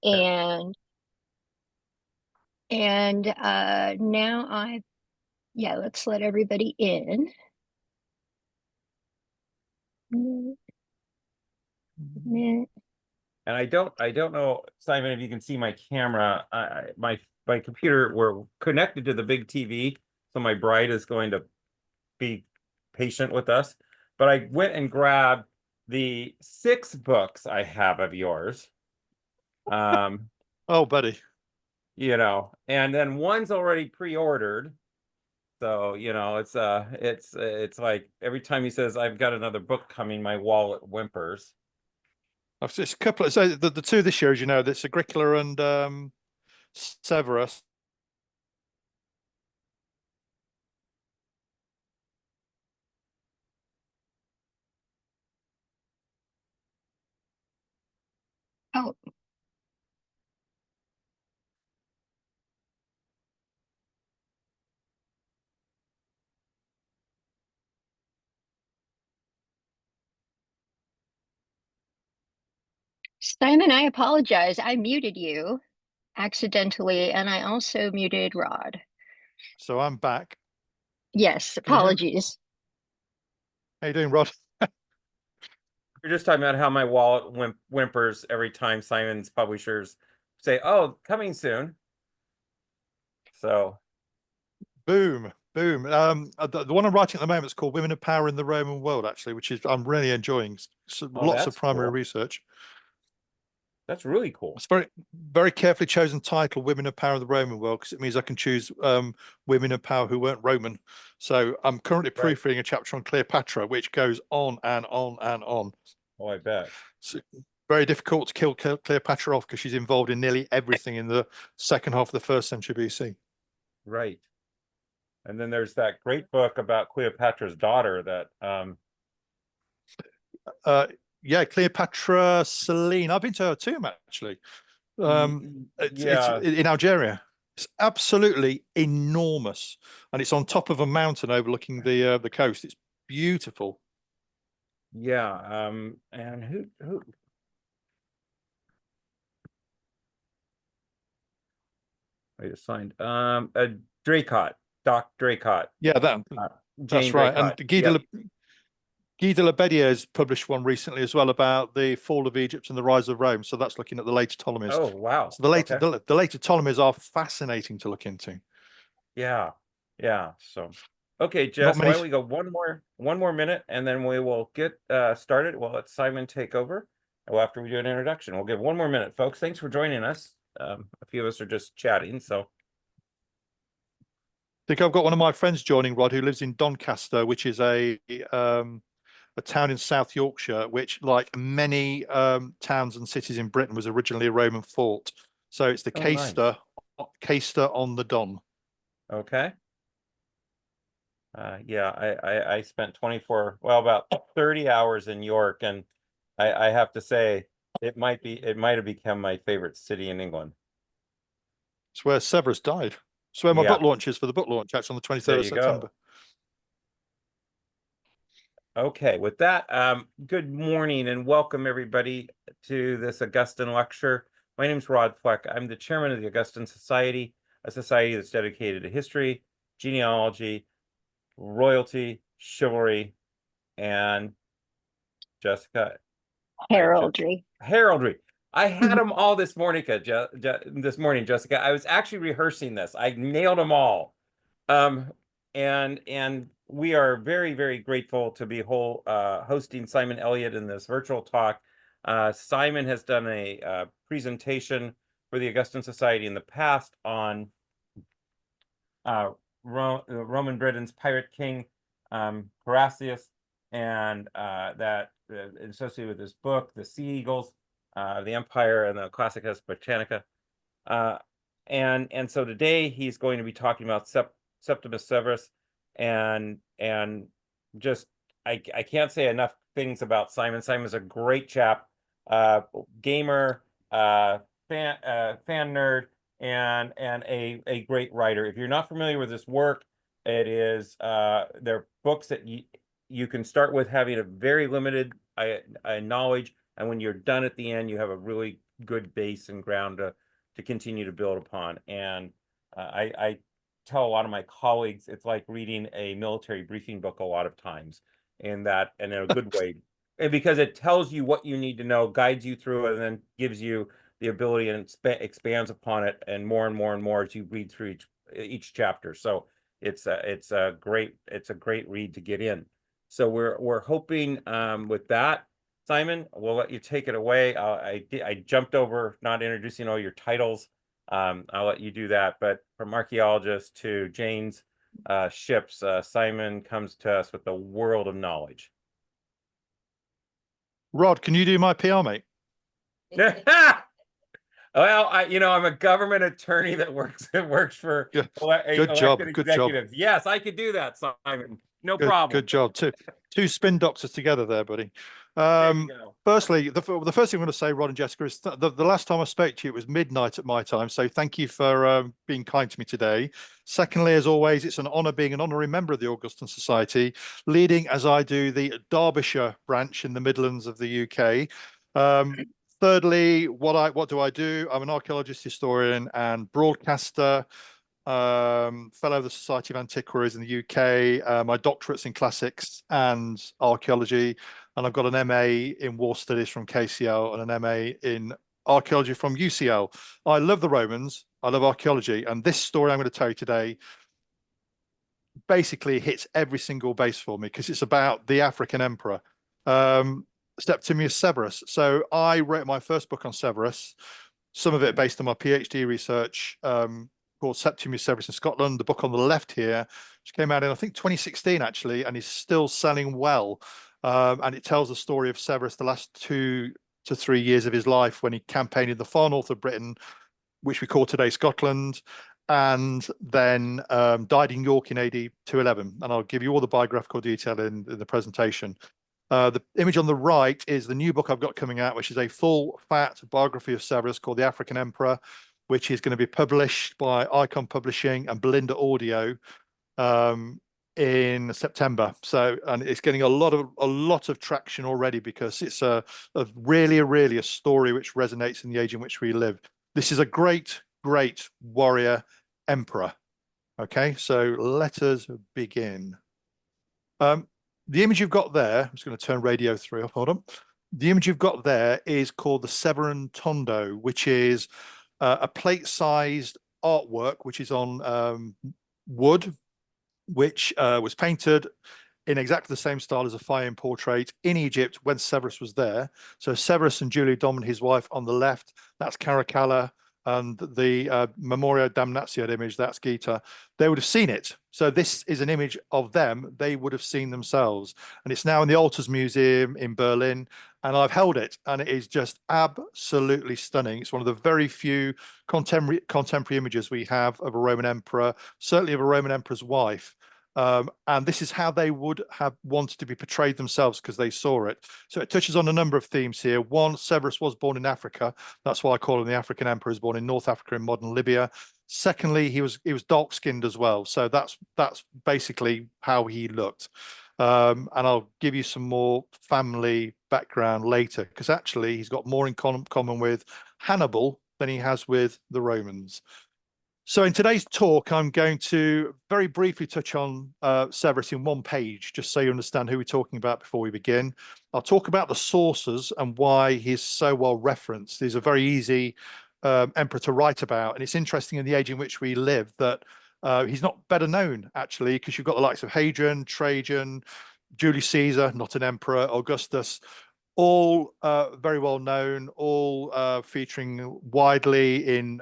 And now yeah, let's let everybody in. And I don't know, Simon, if you can see my camera. My computer, we're connected to the big TV, so my bride is going to be patient with us. But I went and grabbed the 6 books I have of yours. Um, Oh, buddy. And then one's already pre-ordered. So, it's like every time he says I've got another book coming, my wallet whimpers. I've just a couple of, so the two this year, as you know, that's Agricola and Severus. Oh, Simon, I apologize. I muted you accidentally, and I also muted Rod. So I'm back. Yes, Can you hear me? apologies. How you doing, Rod? You're just talking about how my wallet whimpers every time Simon's publishers say, "Oh, coming soon." So, Boom, boom. The one I'm writing at the moment is called "Women of Power in the Roman World," actually, which is I'm really enjoying. So oh, lots of that's primary cool. research. That's really cool. It's very carefully chosen title, "Women of Power in the Roman World," because it means I can choose women of power who weren't Roman. So I'm currently Right. proofreading a chapter on Cleopatra, which goes on and on and on. Oh, I bet. So very difficult to kill Cleopatra off because she's involved in nearly everything in the second half of the first century BC. Right. And then there's that great book about Cleopatra's daughter that Uh, yeah, Cleopatra Selene. I've been to her tomb actually. It's yeah. in Algeria. It's absolutely enormous, and it's on top of a mountain overlooking the coast. It's beautiful. Yeah. And who I just signed Draycott, Doc Draycott, Yeah, uh, that's Jane right. And Draycott. Yep. Guy de Labedière has published one recently as well about the fall of Egypt and the rise of Rome. So that's looking at the later Ptolemies. Oh, wow. So the later Okay. the later Ptolemies are fascinating to look into. Yeah. Yeah. So, okay, Not Jess, why many. don't we go one more minute and then we will get started. We'll let Simon take over. Well, after we do an introduction, we'll give one more minute, folks. Thanks for joining us. A few of us are just chatting, so. I think I've got one of my friends joining, Rod, who lives in Doncaster, which is a town in South Yorkshire, which, like many towns and cities in Britain, was originally a Roman fort. So it's the Oh, nice. Caister on the Don. Okay. Yeah, I spent about 30 hours in York, and I have to say it might have become my favorite city in England. It's where Severus died. It's where my Yeah, book launch is for the book launch, actually, on the there 23rd of you go. September. Okay, with that, good morning and welcome everybody to this Augustan lecture. My name is Rod Fleck. I'm the chairman of the Augustan Society, a society that's dedicated to history, genealogy, royalty, chivalry, and Jessica, Heraldry. heraldry. I had them all this morning, Jessica. I was actually rehearsing this. I nailed them all. And we are very, very grateful to be hosting Simon Elliott in this virtual talk. Simon has done a presentation for the Augustan Society in the past on Roman Britain's pirate king, Horatius, and that associated with his book, The Sea Eagles, the Empire, and the Classics Britannica. And so today he's going to be talking about Septimius Severus, and just I can't say enough things about Simon. Simon's a great chap, gamer, fan nerd, and a great writer. If you're not familiar with his work, it is they're books that you can start with having a very limited knowledge, and when you're done at the end, you have a really good base and ground to continue to build upon. And I tell a lot of my colleagues it's like reading a military briefing book a lot of times, in a good way, and because it tells you what you need to know, guides you through it, and then gives you the ability and expands upon it and more and more and more as you read through each chapter. So it's a great read to get in. So we're hoping with that, Simon, we'll let you take it away. I jumped over not introducing all your titles. I'll let you do that. But from archaeologist to Jane's ships, Simon comes to us with a world of knowledge. Rod, can you do my PR, mate? Well, I'm a government attorney that works for Good elected job. Good job. executives. Yes, I could do that, Simon. No Good, problem. good job. Two spin doctors together there, buddy. There you go. Firstly, the first thing I'm going to say, Rod and Jessica, is the last time I spoke to you, it was midnight at my time. So thank you for being kind to me today. Secondly, as always, it's an honor being an honorary member of the Augustan Society, leading as I do the Derbyshire branch in the Midlands of the UK. Thirdly, what do I do? I'm an archaeologist, historian, and broadcaster. Fellow of the Society of Antiquaries in the UK. My doctorate's in classics and archaeology, and I've got an MA in war studies from KCL and an MA in archaeology from UCL. I love the Romans, I love archaeology, and this story I'm going to tell you today basically hits every single base for me because it's about the African emperor, Septimius Severus. So I wrote my first book on Severus, some of it based on my PhD research, called Septimius Severus in Scotland. The book on the left here, which came out in, I think, 2016, actually, and is still selling well. And it tells the story of Severus, the last 2 to 3 years of his life, when he campaigned in the far north of Britain, which we call today Scotland, and then died in York in AD 211. And I'll give you all the biographical detail in the presentation. The image on the right is the new book I've got coming out, which is a full fat biography of Severus called The African Emperor, which is going to be published by Icon Publishing and Belinda Audio in September. So, and it's getting a lot of traction already because it's really a story which resonates in the age in which we live. This is a great warrior emperor. Okay, so let us begin. The image you've got there, I'm just going to turn radio 3 off, hold on. The image you've got there is called the Severan Tondo, which is a plate-sized artwork, which is on wood, which was painted in exactly the same style as a fire-in portrait in Egypt when Severus was there. So Severus and Julia Domon, his wife, on the left, that's Caracalla, and the Memoria Damnatio image, that's Gita. They would have seen it. So this is an image of them. They would have seen themselves. And it's now in the Altars Museum in Berlin. And I've held it, and it is just absolutely stunning. It's one of the very few contemporary images we have of a Roman emperor, certainly of a Roman emperor's wife. And this is how they would have wanted to be portrayed themselves because they saw it. So it touches on a number of themes here. One, Severus was born in Africa. That's why I call him the African emperor. He was born in North Africa in modern Libya. Secondly, he was dark-skinned as well. So that's basically how he looked. And I'll give you some more family background later, because actually he's got more in common with Hannibal than he has with the Romans. So in today's talk, I'm going to very briefly touch on Severus in one page, just so you understand who we're talking about before we begin. I'll talk about the sources and why he's so well referenced. He's a very easy emperor to write about. And it's interesting in the age in which we live that he's not better known, actually, because you've got the likes of Hadrian, Trajan, Julius Caesar, not an emperor, Augustus, all very well known, all featuring widely in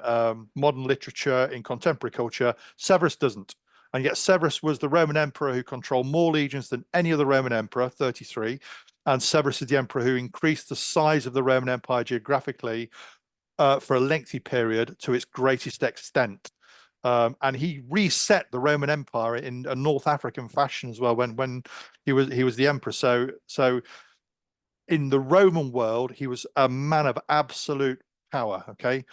modern literature, in contemporary culture. Severus doesn't. And yet Severus was the Roman emperor who controlled more legions than any other Roman emperor, 33. And Severus is the emperor who increased the size of the Roman Empire geographically for a lengthy period to its greatest extent. And he reset the Roman Empire in a North African fashion as well when he was the emperor. So in the Roman world, he was a man of absolute power. Okay.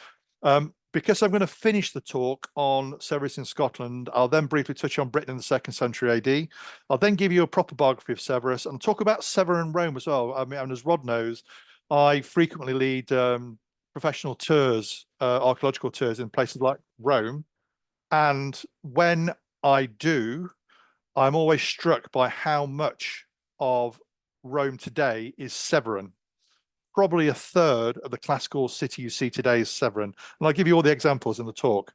Because I'm going to finish the talk on Severus in Scotland, I'll then briefly touch on Britain in the 2nd century AD. I'll then give you a proper biography of Severus and talk about Severan Rome as well. I mean, and as Rod knows, I frequently lead professional tours, archaeological tours in places like Rome. And when I do, I'm always struck by how much of Rome today is Severan. Probably a third of the classical city you see today is Severan. And I'll give you all the examples in the talk.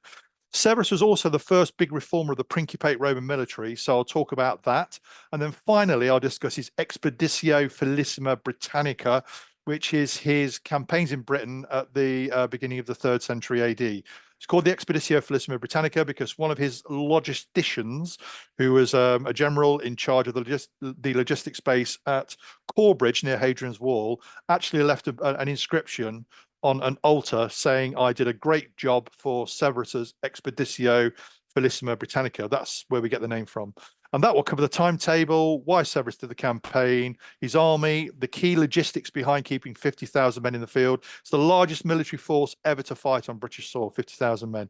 Severus was also the first big reformer of the Principate Roman military, so I'll talk about that. And then finally, I'll discuss his Expeditio Felissima Britannica, which is his campaigns in Britain at the beginning of the 3rd century AD. It's called the Expeditio Felissima Britannica because one of his logisticians, who was a general in charge of the logistics base at Corbridge near Hadrian's Wall, actually left an inscription on an altar saying, "I did a great job for Severus's Expeditio Felissima Britannica." That's where we get the name from. And that will cover the timetable, why Severus did the campaign, his army, the key logistics behind keeping 50,000 men in the field. It's the largest military force ever to fight on British soil, 50,000 men.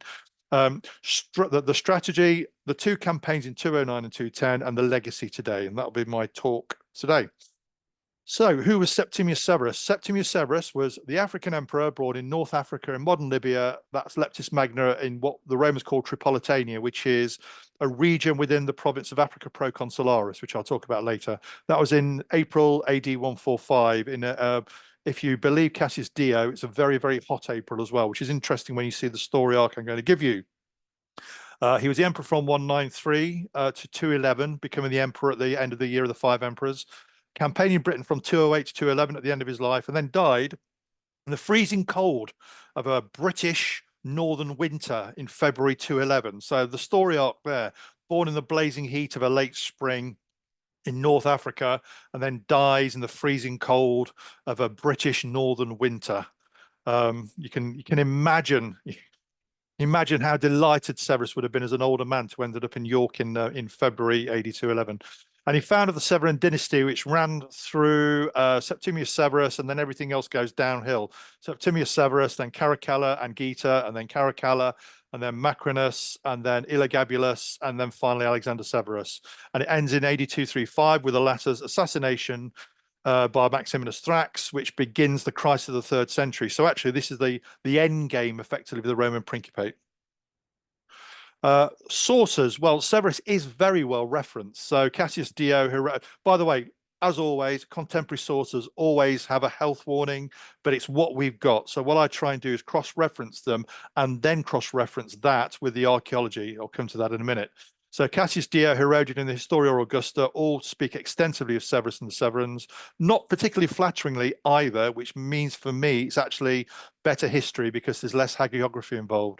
The strategy, the 2 campaigns in 209 and 210, and the legacy today. And that'll be my talk today. So, who was Septimius Severus? Septimius Severus was the African emperor born in North Africa in modern Libya. That's Leptis Magna in what the Romans called Tripolitania, which is a region within the province of Africa Proconsularis, which I'll talk about later. That was in April AD 145. If you believe Cassius Dio, it's a very, very hot April as well, which is interesting when you see the story arc I'm going to give you. He was the emperor from 193 to 211, becoming the emperor at the end of the year of the 5 emperors. Campaigning in Britain from 208 to 211 at the end of his life, and then died in the freezing cold of a British northern winter in February 211. So the story arc there, born in the blazing heat of a late spring in North Africa, and then dies in the freezing cold of a British northern winter. You can imagine how delighted Severus would have been as an older man to end up in York in February AD 211. And he founded the Severan dynasty, which ran through Septimius Severus, and then everything else goes downhill. Septimius Severus, then Caracalla and Geta, and then Caracalla, and then Macrinus, and then Elagabulus, and then finally Alexander Severus. And it ends in AD 235 with the latter's assassination by Maximinus Thrax, which begins the crisis of the 3rd century. So actually, this is the end game, effectively, of the Roman Principate. Sources, well, Severus is very well referenced. So Cassius Dio, who, by the way, as always, contemporary sources always have a health warning, but it's what we've got. So what I try and do is cross-reference them and then cross-reference that with the archaeology. I'll come to that in a minute. So Cassius Dio, Herodian, and the Historia Augusta all speak extensively of Severus and the Severans, not particularly flatteringly either, which means for me it's actually better history because there's less hagiography involved.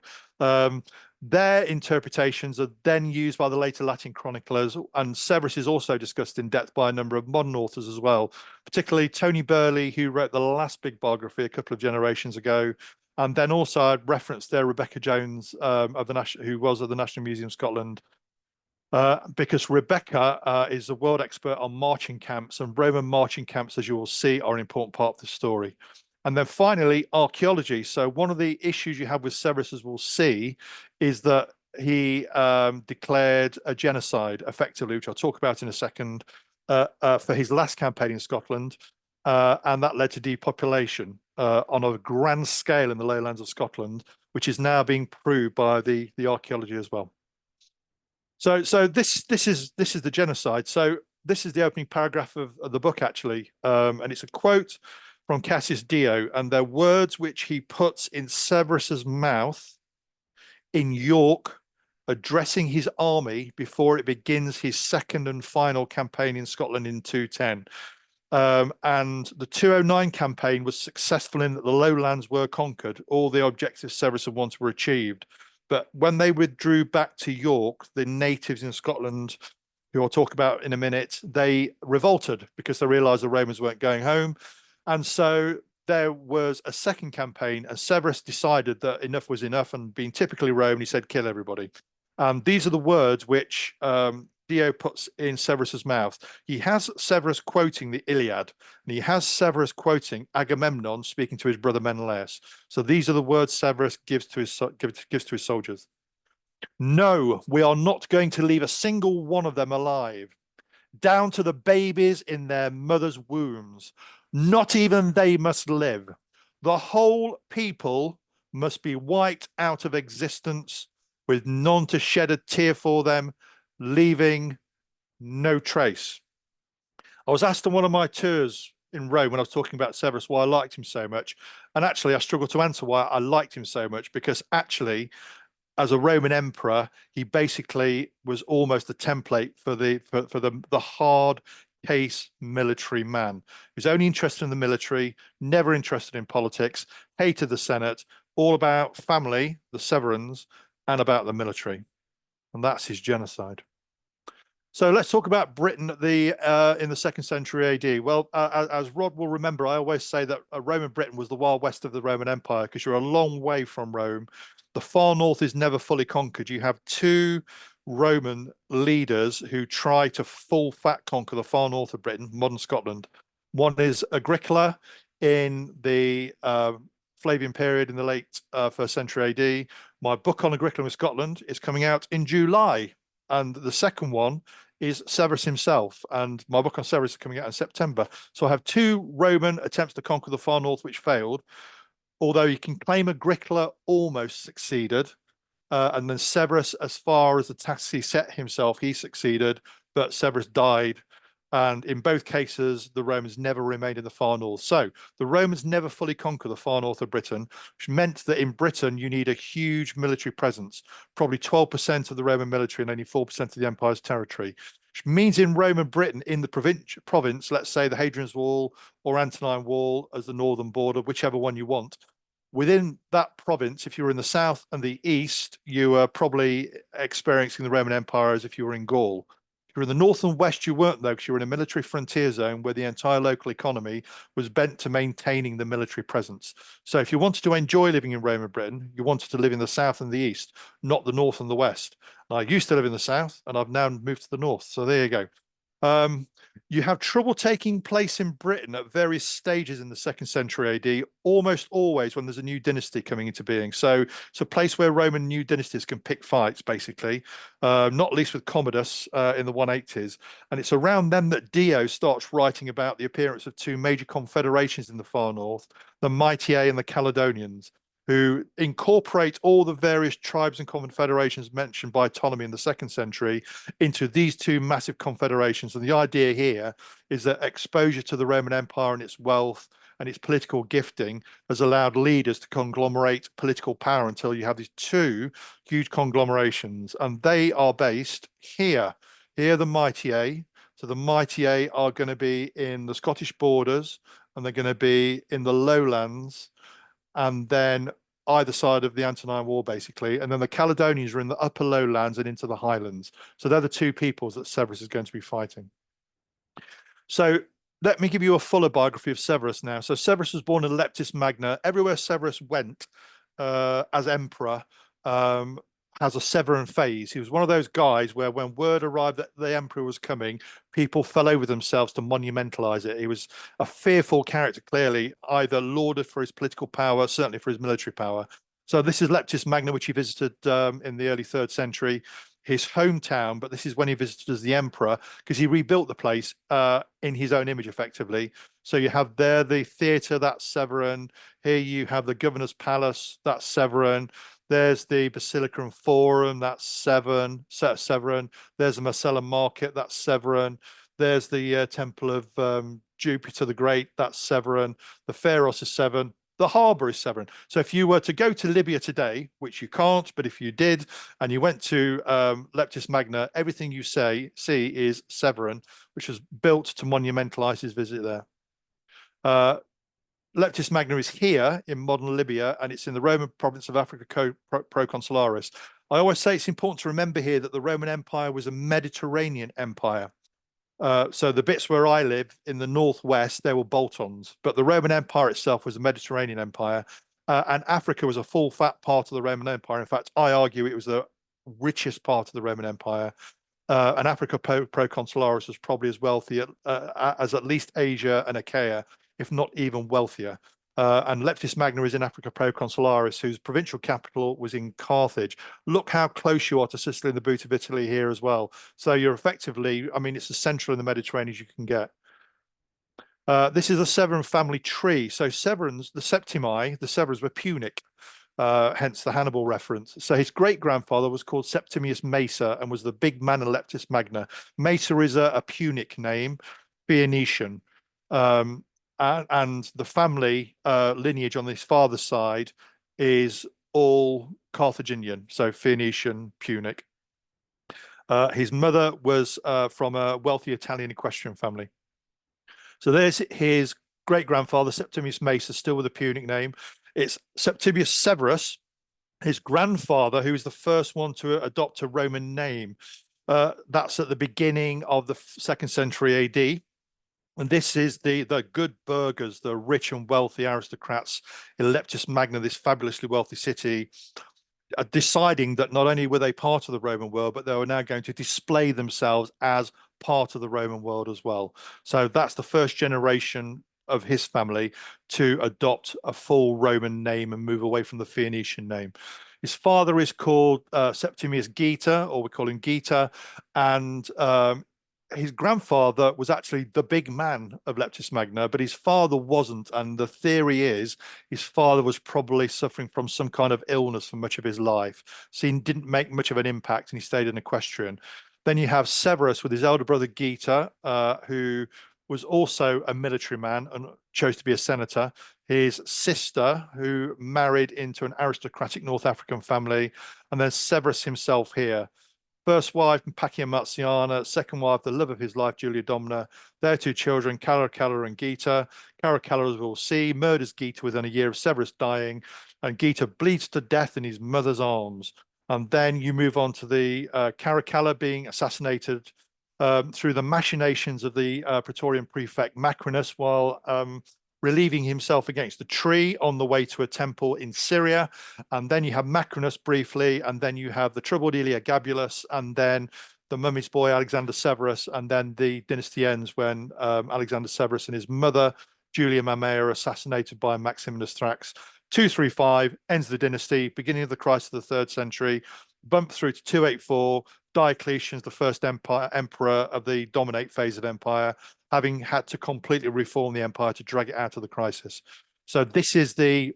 Their interpretations are then used by the later Latin chroniclers, and Severus is also discussed in depth by a number of modern authors as well, particularly Tony Burley, who wrote the last big biography a couple of generations ago. And then also I'd referenced there Rebecca Jones, who was at the National Museum of Scotland, because Rebecca is a world expert on marching camps, and Roman marching camps, as you will see, are an important part of the story. And then finally, archaeology. So one of the issues you have with Severus, as we'll see, is that he declared a genocide, effectively, which I'll talk about in a second, for his last campaign in Scotland. And that led to depopulation on a grand scale in the lowlands of Scotland, which is now being proved by the archaeology as well. So this is the genocide. So this is the opening paragraph of the book, actually, and it's a quote from Cassius Dio, and they're words which he puts in Severus's mouth in York, addressing his army before it begins his second and final campaign in Scotland in 210. And the 209 campaign was successful in that the lowlands were conquered. All the objectives Severus had wanted were achieved. But when they withdrew back to York, the natives in Scotland, who I'll talk about in a minute, they revolted because they realized the Romans weren't going home. And so there was a second campaign, and Severus decided that enough was enough, and being typically Roman, he said, kill everybody. These are the words which Dio puts in Severus's mouth. He has Severus quoting the Iliad, and he has Severus quoting Agamemnon speaking to his brother Menelaus. So these are the words Severus gives to his soldiers. No, we are not going to leave a single one of them alive, down to the babies in their mothers' wombs. Not even they must live. The whole people must be wiped out of existence, with none to shed a tear for them, leaving no trace. I was asked on one of my tours in Rome when I was talking about Severus why I liked him so much. And actually, I struggled to answer why I liked him so much, because actually, as a Roman emperor, he basically was almost a template for the hard case military man. He was only interested in the military, never interested in politics, hated the Senate, all about family, the Severans, and about the military. And that's his genocide. So let's talk about Britain in the 2nd century AD. Well, as Rod will remember, I always say that Roman Britain was the Wild West of the Roman Empire, because you're a long way from Rome. The far north is never fully conquered. You have two Roman leaders who try to full fat conquer the far north of Britain, modern Scotland. One is Agricola in the Flavian period in the late 1st century AD. My book on Agricola in Scotland is coming out in July. And the second one is Severus himself. And my book on Severus is coming out in September. So I have two Roman attempts to conquer the far north, which failed. Although you can claim Agricola almost succeeded. And then Severus, as far as the task he set himself, he succeeded, but Severus died. And in both cases, the Romans never remained in the far north. So the Romans never fully conquered the far north of Britain, which meant that in Britain, you need a huge military presence, probably 12% of the Roman military and only 4% of the empire's territory, which means in Roman Britain, in the province, let's say the Hadrian's Wall or Antonine Wall as the northern border, whichever one you want, within that province, if you were in the south and the east, you were probably experiencing the Roman Empire as if you were in Gaul. If you were in the north and west, you weren't, though, because you were in a military frontier zone where the entire local economy was bent to maintaining the military presence. So if you wanted to enjoy living in Roman Britain, you wanted to live in the south and the east, not the north and the west. And I used to live in the south, and I've now moved to the north. So there you go. You have trouble taking place in Britain at various stages in the 2nd century AD, almost always when there's a new dynasty coming into being. So it's a place where Roman new dynasties can pick fights, basically, not least with Commodus in the 180s. And it's around them that Dio starts writing about the appearance of two major confederations in the far north, the Maetae and the Caledonians, who incorporate all the various tribes and confederations mentioned by Ptolemy in the 2nd century into these two massive confederations. And the idea here is that exposure to the Roman Empire and its wealth and its political gifting has allowed leaders to conglomerate political power until you have these two huge conglomerations. And they are based here. Here, the Maetae. So the Maetae are going to be in the Scottish borders, and they're going to be in the lowlands, and then either side of the Antonine War, basically. And then the Caledonians are in the upper lowlands and into the highlands. So they're the two peoples that Severus is going to be fighting. So let me give you a fuller biography of Severus now. So Severus was born in Leptis Magna. Everywhere Severus went as emperor has a Severan phase. He was one of those guys where when word arrived that the emperor was coming, people fell over themselves to monumentalize it. He was a fearful character, clearly, either lauded for his political power, certainly for his military power. So this is Leptis Magna, which he visited in the early 3rd century, his hometown, but this is when he visited as the emperor, because he rebuilt the place in his own image, effectively. So you have there the theatre, that's Severan. Here you have the governor's palace, that's Severan. There's the Basilica and Forum, that's Severan. There's the Marcellin Market, that's Severan. There's the Temple of Jupiter the Great, that's Severan. The Pharos is Severan. The harbour is Severan. So if you were to go to Libya today, which you can't, but if you did, and you went to Leptis Magna, everything you see is Severan, which was built to monumentalize his visit there. Leptis Magna is here in modern Libya, and it's in the Roman province of Africa Proconsularis. I always say it's important to remember here that the Roman Empire was a Mediterranean empire. So the bits where I live in the northwest, they were bolt-ons, but the Roman Empire itself was a Mediterranean empire, and Africa was a full fat part of the Roman Empire. In fact, I argue it was the richest part of the Roman Empire. And Africa Proconsularis was probably as wealthy as at least Asia and Achaia, if not even wealthier. And Leptis Magna is in Africa Proconsularis, whose provincial capital was in Carthage. Look how close you are to Sicily and the boot of Italy here as well. So you're effectively, I mean, it's as central in the Mediterranean as you can get. This is a Severan family tree. So Severans, the Septimi, the Severans were Punic, hence the Hannibal reference. So his great-grandfather was called Septimius Mesa and was the big man of Leptis Magna. Mesa is a Punic name, Phoenician. And the family lineage on his father's side is all Carthaginian, so Phoenician, Punic. His mother was from a wealthy Italian equestrian family. So there's his great-grandfather, Septimius Mesa, still with a Punic name. It's Septimius Severus, his grandfather, who was the first one to adopt a Roman name. That's at the beginning of the 2nd century AD. And this is the good burghers, the rich and wealthy aristocrats in Leptis Magna, this fabulously wealthy city, deciding that not only were they part of the Roman world, but they were now going to display themselves as part of the Roman world as well. So that's the first generation of his family to adopt a full Roman name and move away from the Phoenician name. His father is called Septimius Geta, or we call him Geta, and his grandfather was actually the big man of Leptis Magna, but his father wasn't. And the theory is his father was probably suffering from some kind of illness for much of his life. So he didn't make much of an impact and he stayed an equestrian. Then you have Severus with his elder brother Geta, who was also a military man and chose to be a senator. His sister, who married into an aristocratic North African family, and then Severus himself here. First wife, Pacia Marciana. Second wife, the love of his life, Julia Domna. Their two children, Caracalla and Geta. Caracalla, as we'll see, murders Geta within a year of Severus dying, and Geta bleeds to death in his mother's arms. And then you move on to the Caracalla being assassinated through the machinations of the Praetorian prefect Macrinus while relieving himself against a tree on the way to a temple in Syria. And then you have Macrinus briefly, and then you have the troubled Gabulus, and then the mummy's boy Alexander Severus, and then the dynasty ends when Alexander Severus and his mother Julia Mamea are assassinated by Maximinus Thrax. 235 ends the dynasty, beginning of the crisis of the 3rd century, bump through to 284. Diocletian's the first emperor of the dominate phase of empire, having had to completely reform the empire to drag it out of the crisis. So this is the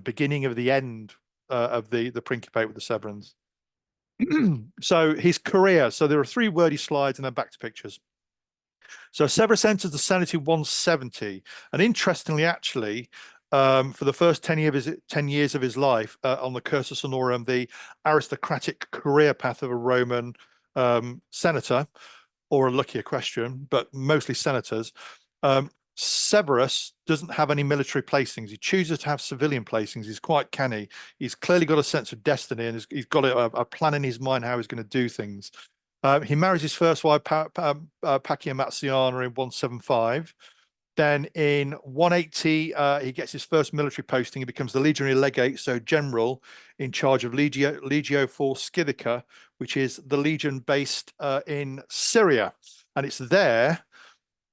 beginning of the end of the Principate with the Severans. So his career. So there are 3 wordy slides and then back to pictures. So Severus enters the Senate in 170. And interestingly, actually, for the first 10 years of his life on the cursus honorum, the aristocratic career path of a Roman senator, or a luckier question, but mostly senators. Severus doesn't have any military placings. He chooses to have civilian placings. He's quite canny. He's clearly got a sense of destiny, and he's got a plan in his mind how he's going to do things. He marries his first wife, Pacia Marciana, in 175. Then in 180, he gets his first military posting. He becomes the legionary legate, so general in charge of Legio for Scythica, which is the legion based in Syria. And it's there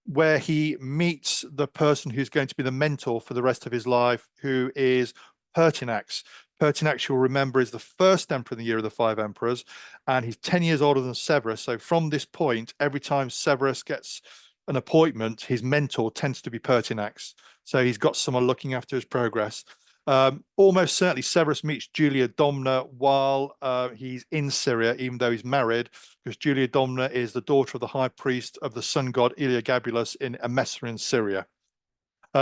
where he meets the person who's going to be the mentor for the rest of his life, who is Pertinax. Pertinax, you'll remember, is the first emperor in the year of the 5 emperors, and he's 10 years older than Severus. So from this point, every time Severus gets an appointment, his mentor tends to be Pertinax. So he's got someone looking after his progress. Almost certainly Severus meets Julia Domna while he's in Syria, even though he's married, because Julia Domna is the daughter of the high priest of the sun god Gabulus in Emesa in Syria.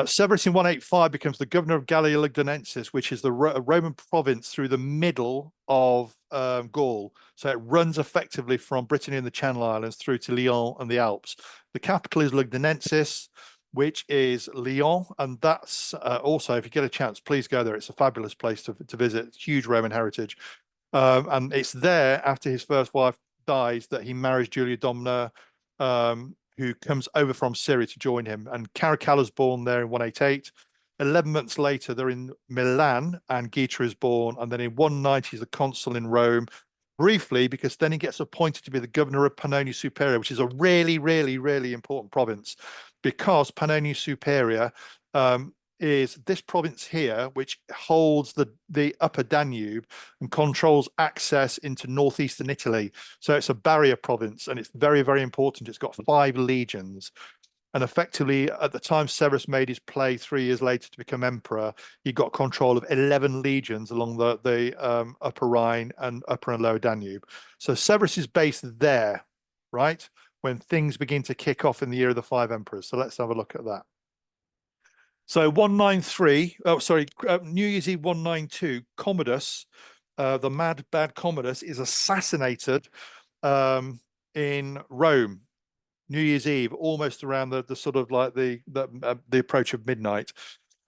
Severus in 185 becomes the governor of Gallia Lugdunensis, which is the Roman province through the middle of Gaul. So it runs effectively from Brittany and the Channel Islands through to Lyon and the Alps. The capital is Lugdunensis, which is Lyon. And that's also, if you get a chance, please go there. It's a fabulous place to visit. It's huge Roman heritage. And it's there, after his first wife dies, that he marries Julia Domna, who comes over from Syria to join him. And Caracalla's born there in 188. 11 months later, they're in Milan, and Geta is born. And then in 190, he's the consul in Rome, briefly, because then he gets appointed to be the governor of Pannonia Superior, which is a really, really, really important province, because Pannonia Superior is this province here, which holds the upper Danube and controls access into northeastern Italy. So it's a barrier province, and it's very, very important. It's got 5 legions. And effectively, at the time Severus made his play 3 years later to become emperor, he got control of 11 legions along the Upper Rhine and Upper and Lower Danube. So Severus is based there, right? When things begin to kick off in the year of the 5 emperors. So let's have a look at that. So 193, New Year's Eve 192, Commodus, the mad, bad Commodus, is assassinated in Rome. New Year's Eve, almost around the sort of like the approach of midnight.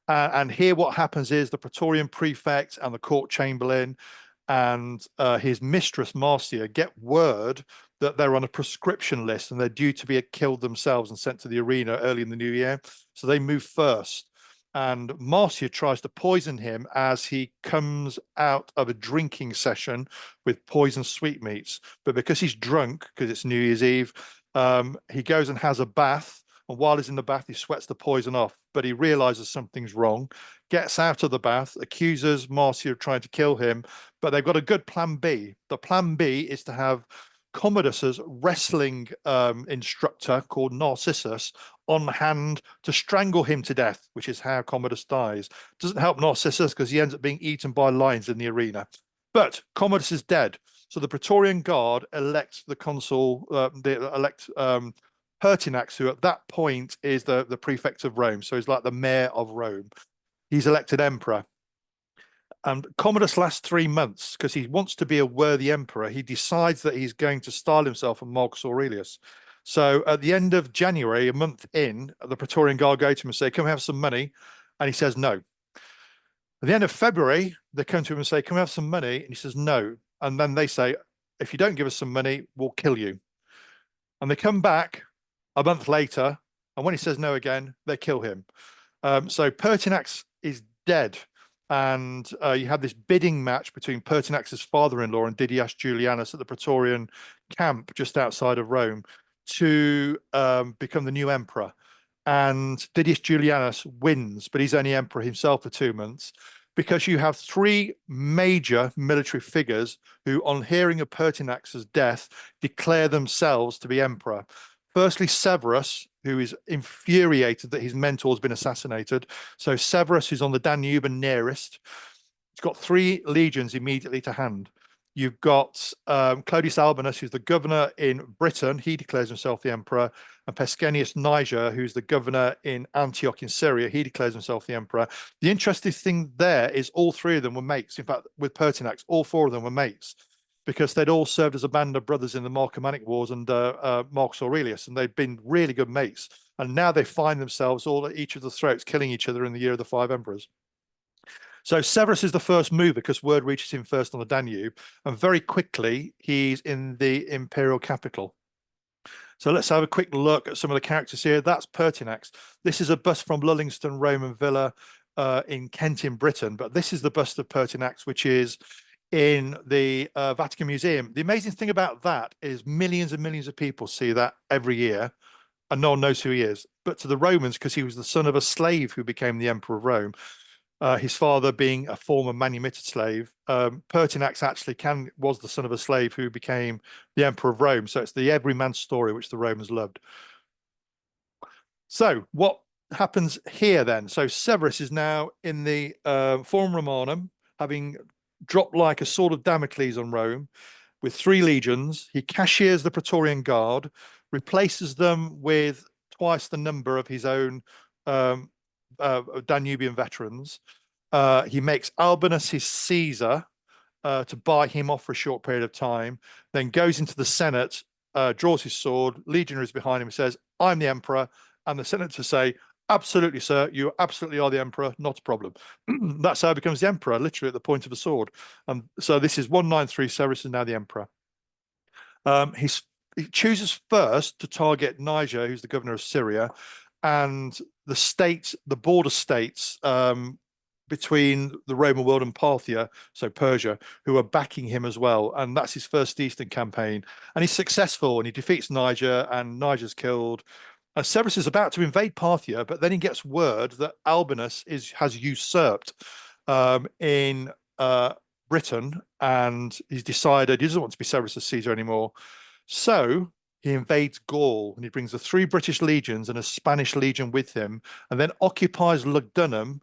And here what happens is the Praetorian prefect and the court chamberlain and his mistress Marcia get word that they're on a proscription list and they're due to be killed themselves and sent to the arena early in the new year. So they move first. And Marcia tries to poison him as he comes out of a drinking session with poisoned sweetmeats. But because he's drunk, because it's New Year's Eve, he goes and has a bath, and while he's in the bath, he sweats the poison off, but he realizes something's wrong, gets out of the bath, accuses Marcia of trying to kill him, but they've got a good plan B. The plan B is to have Commodus's wrestling instructor called Narcissus on hand to strangle him to death, which is how Commodus dies. Doesn't help Narcissus because he ends up being eaten by lions in the arena. But Commodus is dead. So the Praetorian Guard elects the consul, Pertinax, who at that point is the prefect of Rome. So he's like the mayor of Rome. He's elected emperor. And Commodus lasts 3 months because he wants to be a worthy emperor. He decides that he's going to style himself a Marcus Aurelius. So at the end of January, a month in, the Praetorian Guard go to him and say, "Can we have some money?" And he says no. At the end of February, they come to him and say, "Can we have some money?" And he says no. And then they say, "If you don't give us some money, we'll kill you." And they come back a month later, and when he says no again, they kill him. So Pertinax is dead. And you have this bidding match between Pertinax's father-in-law and Didius Julianus at the Praetorian camp just outside of Rome to become the new emperor. And Didius Julianus wins, but he's only emperor himself for 2 months, because you have 3 major military figures who, on hearing of Pertinax's death, declare themselves to be emperor. Firstly, Severus, who is infuriated that his mentor has been assassinated. So Severus, who's on the Danube and nearest, he's got 3 legions immediately to hand. You've got Clodius Albinus, who's the governor in Britain. He declares himself the emperor. And Pescennius Niger, who's the governor in Antioch in Syria. He declares himself the emperor. The interesting thing there is all 3 of them were mates. In fact, with Pertinax, all 4 of them were mates, because they'd all served as a band of brothers in the Marcomannic Wars under Marcus Aurelius, and they'd been really good mates. And now they find themselves all at each of the throats, killing each other in the year of the 5 emperors. So Severus is the first mover because word reaches him first on the Danube, and very quickly he's in the imperial capital. So let's have a quick look at some of the characters here. That's Pertinax. This is a bust from Lullingston Roman Villa in Kent in Britain, but this is the bust of Pertinax, which is in the Vatican Museum. The amazing thing about that is millions and millions of people see that every year, and no one knows who he is. But to the Romans, because he was the son of a slave who became the emperor of Rome, his father being a former manumitted slave, Pertinax actually was the son of a slave who became the emperor of Rome. So it's the everyman story which the Romans loved. So what happens here then? So Severus is now in the Forum Romanum, having dropped like a sword of Damocles on Rome with 3 legions. He cashiers the Praetorian Guard, replaces them with twice the number of his own Danubian veterans. He makes Albinus his Caesar to buy him off for a short period of time, then goes into the Senate, draws his sword, legionaries behind him, says, "I'm the emperor," and the senators say, "Absolutely, sir, you absolutely are the emperor, not a problem." That's how he becomes the emperor, literally at the point of the sword. And so this is 193, Severus is now the emperor. He chooses first to target Niger, who's the governor of Syria, and the border states between the Roman world and Parthia, so Persia, who are backing him as well. And that's his first Eastern campaign. And he's successful, and he defeats Niger, and Niger's killed. Severus is about to invade Parthia, but then he gets word that Albinus has usurped in Britain, and he's decided he doesn't want to be Severus as Caesar anymore. So he invades Gaul, and he brings the 3 British legions and a Spanish legion with him, and then occupies Lugdunum,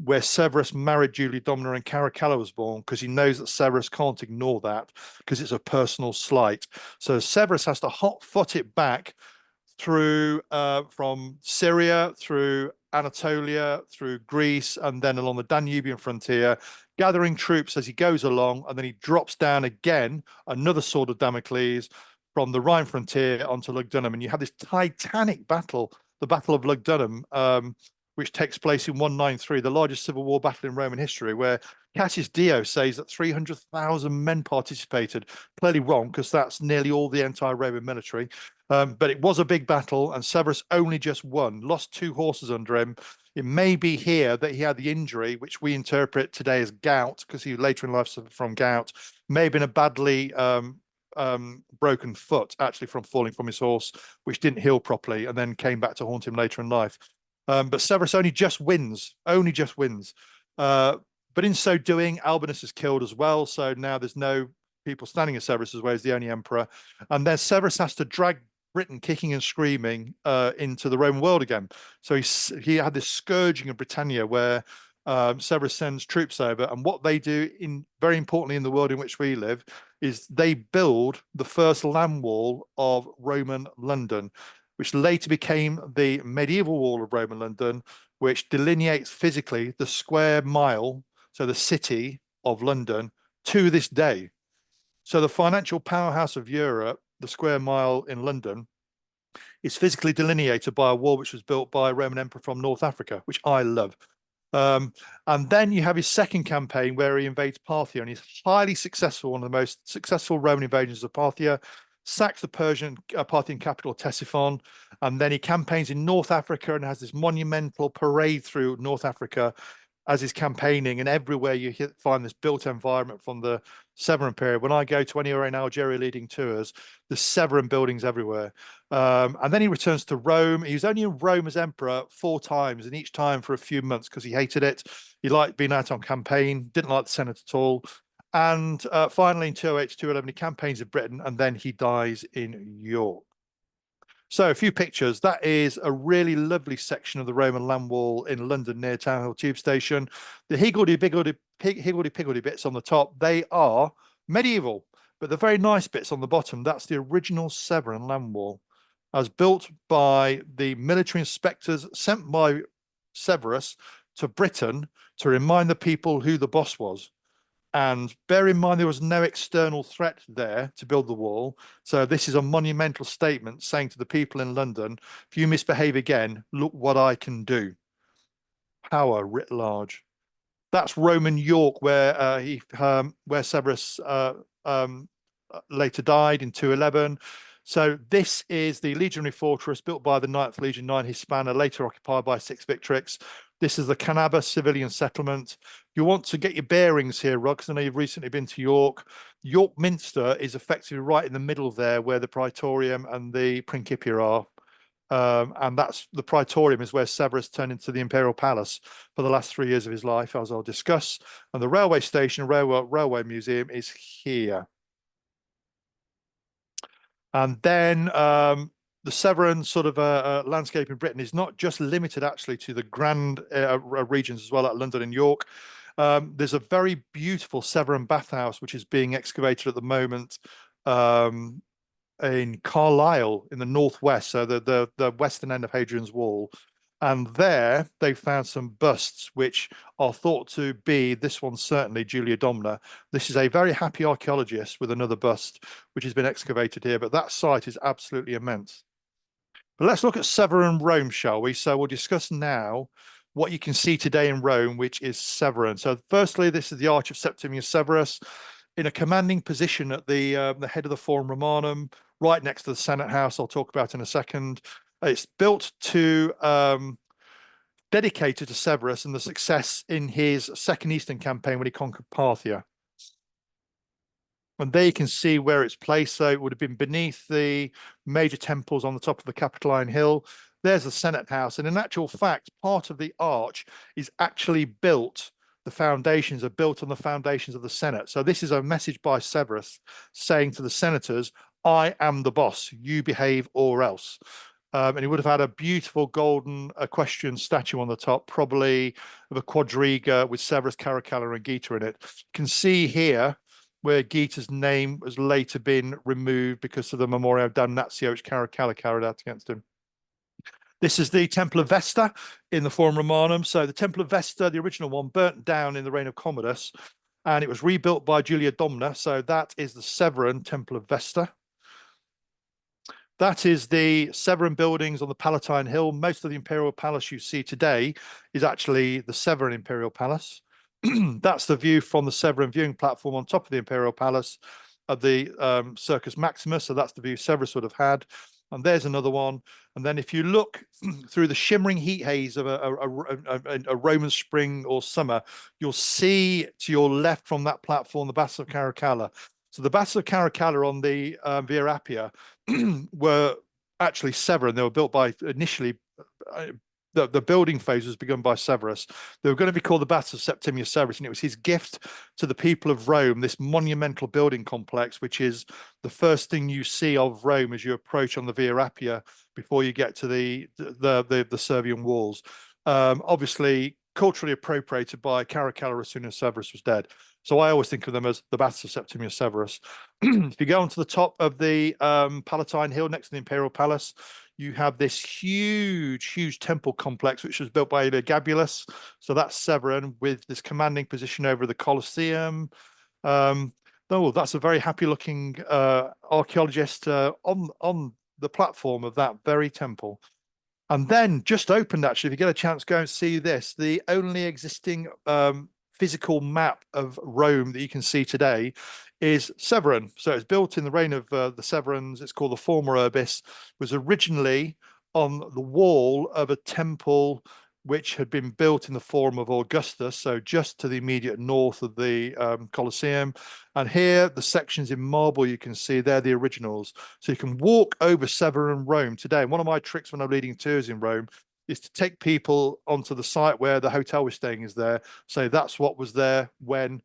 where Severus married Julia Domina and Caracalla was born, because he knows that Severus can't ignore that because it's a personal slight. So Severus has to hot foot it back through from Syria, through Anatolia, through Greece, and then along the Danubian frontier, gathering troops as he goes along, and then he drops down again, another sword of Damocles, from the Rhine frontier onto Lugdunum. And you have this titanic battle, the Battle of Lugdunum, which takes place in 193, the largest civil war battle in Roman history, where Cassius Dio says that 300,000 men participated. Clearly wrong, because that's nearly all the entire Roman military. But it was a big battle, and Severus only just won, lost 2 horses under him. It may be here that he had the injury, which we interpret today as gout, because he later in life suffered from gout. May have been a badly broken foot, actually, from falling from his horse, which didn't heal properly, and then came back to haunt him later in life. But Severus only just wins. But in so doing, Albinus is killed as well. So now there's no people standing as Severus's way as the only emperor. And then Severus has to drag Britain kicking and screaming into the Roman world again. So he had this scourging of Britannia where Severus sends troops over. And what they do, very importantly in the world in which we live, is they build the first land wall of Roman London, which later became the medieval wall of Roman London, which delineates physically the square mile, so the city of London, to this day. So the financial powerhouse of Europe, the square mile in London, is physically delineated by a wall which was built by a Roman emperor from North Africa, which I love. And then you have his second campaign where he invades Parthia, and he's highly successful, one of the most successful Roman invasions of Parthia, sacks the Parthian capital Ctesiphon, and then he campaigns in North Africa and has this monumental parade through North Africa as he's campaigning, and everywhere you find this built environment from the Severan period. When I go to anywhere in Algeria leading tours, there's Severan buildings everywhere. And then he returns to Rome. He was only in Rome as emperor 4 times, and each time for a few months, because he hated it. He liked being out on campaign, didn't like the Senate at all. And finally, in 208 to 211, he campaigns in Britain, and then he dies in York. So a few pictures. That is a really lovely section of the Roman land wall in London near Town Hall Tube Station. The higgledy-piggledy bits on the top, they are medieval, but the very nice bits on the bottom, that's the original Severan land wall, as built by the military inspectors sent by Severus to Britain to remind the people who the boss was. And bear in mind, there was no external threat there to build the wall. So this is a monumental statement saying to the people in London, if you misbehave again, look what I can do. Power writ large. That's Roman York, where Severus later died in 211. So this is the legionary fortress built by the 9th Legion, 9 Hispana, later occupied by 6 Victrix. This is the Canaba civilian settlement. You want to get your bearings here, Rod, because I know you've recently been to York. York Minster is effectively right in the middle there, where the Praetorium and the Principia are. And that's the Praetorium is where Severus turned into the Imperial Palace for the last 3 years of his life, as I'll discuss. And the railway station, railway museum is here. And then the Severan sort of landscape in Britain is not just limited actually to the grand regions as well, like London and York. There's a very beautiful Severan bathhouse which is being excavated at the moment in Carlisle in the northwest, so the western end of Hadrian's Wall. And there they found some busts which are thought to be, this one certainly, Julia Domina. This is a very happy archaeologist with another bust which has been excavated here, but that site is absolutely immense. But let's look at Severan Rome, shall we? So we'll discuss now what you can see today in Rome, which is Severan. So firstly, this is the Arch of Septimius Severus in a commanding position at the head of the Forum Romanum, right next to the Senate House, I'll talk about in a second. It's built to dedicated to Severus and the success in his second Eastern campaign when he conquered Parthia. And there you can see where it's placed. So it would have been beneath the major temples on the top of the Capitoline Hill. There's the Senate House. And in actual fact, part of the arch is actually built, the foundations are built on the foundations of the Senate. So this is a message by Severus saying to the senators, I am the boss, you behave or else. And he would have had a beautiful golden equestrian statue on the top, probably of a quadriga with Severus, Caracalla, and Geta in it. You can see here where Geta's name has later been removed because of the Memorial Damnatio which Caracalla carried out against him. This is the Temple of Vesta in the Forum Romanum. So the Temple of Vesta, the original one, burnt down in the reign of Commodus, and it was rebuilt by Julia Domna. So that is the Severan Temple of Vesta. That is the Severan buildings on the Palatine Hill. Most of the Imperial Palace you see today is actually the Severan Imperial Palace. That's the view from the Severan viewing platform on top of the Imperial Palace of the Circus Maximus. So that's the view Severus would have had. And there's another one. And then if you look through the shimmering heat haze of a Roman spring or summer, you'll see to your left from that platform the Baths of Caracalla. So the Baths of Caracalla on the Via Appia were actually Severan. They were built by initially, the building phase was begun by Severus. They were going to be called the Baths of Septimius Severus, and it was his gift to the people of Rome, this monumental building complex, which is the first thing you see of Rome as you approach on the Via Appia before you get to the Servian walls. Obviously, culturally appropriated by Caracalla as soon as Severus was dead. So I always think of them as the Baths of Septimius Severus. If you go onto the top of the Palatine Hill next to the Imperial Palace, you have this huge temple complex, which was built by Gabulus. So that's Severan with this commanding position over the Colosseum. Oh, that's a very happy looking archaeologist on the platform of that very temple. And then just opened, actually, if you get a chance, go and see this, the only existing physical map of Rome that you can see today is Severan. So it's built in the reign of the Severans. It's called the Forma Urbis. It was originally on the wall of a temple which had been built in the Forum of Augustus, so just to the immediate north of the Colosseum. And here, the sections in marble you can see, they're the originals. So you can walk over Severan Rome today. And one of my tricks when I'm leading tours in Rome is to take people onto the site where the hotel we're staying is there. So that's what was there when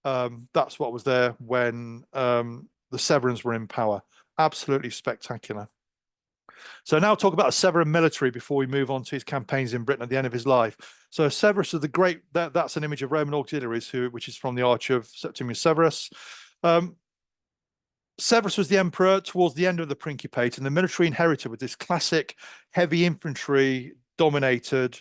the Severans were in power. Absolutely spectacular. So now talk about the Severan military before we move on to his campaigns in Britain at the end of his life. So Severus is the great, that's an image of Roman auxiliaries, which is from the Arch of Septimius Severus. Severus was the emperor towards the end of the Principate, and the military inherited with this classic heavy infantry dominated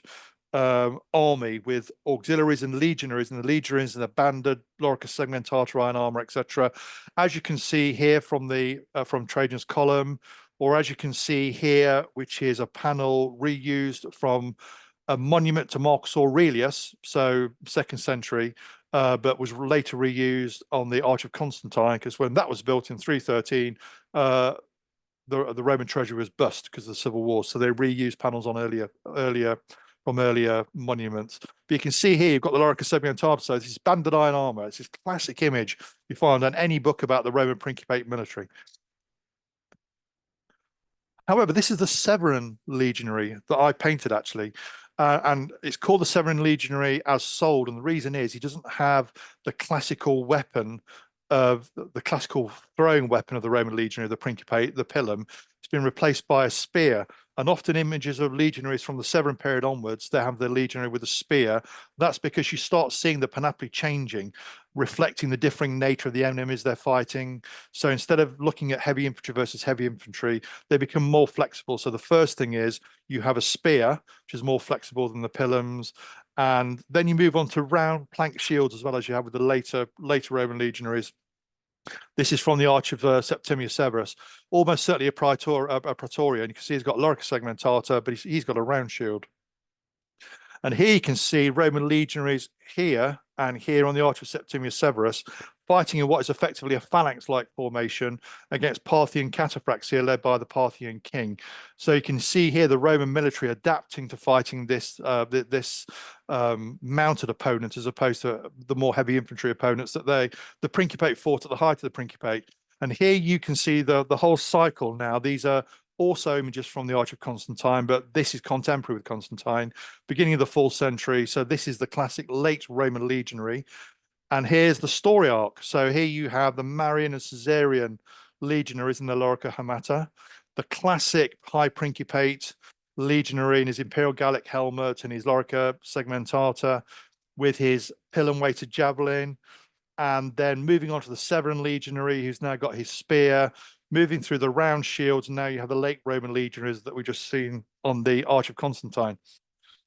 army with auxiliaries and legionaries, and the legionaries and the banded lorica segmentata, iron armor, etc. As you can see here from Trajan's column, or as you can see here, which is a panel reused from a monument to Marcus Aurelius, so 2nd century, but was later reused on the Arch of Constantine, because when that was built in 313, the Roman treasury was bust because of the civil war. So they reused panels on earlier monuments. But you can see here, you've got the lorica segmentata. So this is banded iron armor. It's this classic image you find on any book about the Roman Principate military. However, this is the Severan legionary that I painted, actually. And it's called the Severan legionary as sold. And the reason is he doesn't have the classical weapon of the classical throwing weapon of the Roman legionary, the Principate, the pilum. It's been replaced by a spear. And often images of legionaries from the Severan period onwards, they have the legionary with a spear. That's because you start seeing the panoply changing, reflecting the differing nature of the enemies they're fighting. So instead of looking at heavy infantry versus heavy infantry, they become more flexible. So the first thing is you have a spear, which is more flexible than the pilums. And then you move on to round plank shields, as well as you have with the later Roman legionaries. This is from the Arch of Septimius Severus, almost certainly a Praetorian. You can see he's got lorica segmentata, but he's got a round shield. And here you can see Roman legionaries here and here on the Arch of Septimius Severus fighting in what is effectively a phalanx-like formation against Parthian cataphracts here led by the Parthian king. So you can see here the Roman military adapting to fighting this mounted opponent as opposed to the more heavy infantry opponents that the Principate fought at the height of the Principate. And here you can see the whole cycle now. These are also images from the Arch of Constantine, but this is contemporary with Constantine, beginning of the 4th century. So this is the classic late Roman legionary. And here's the story arc. So here you have the Marian and Caesarian legionaries in the lorica hamata, the classic high principate legionary in his imperial Gallic helmet and his lorica segmentata with his pillar-weighted javelin, and then moving on to the Severan legionary, who's now got his spear, moving through the round shields, and now you have the late Roman legionaries that we've just seen on the Arch of Constantine.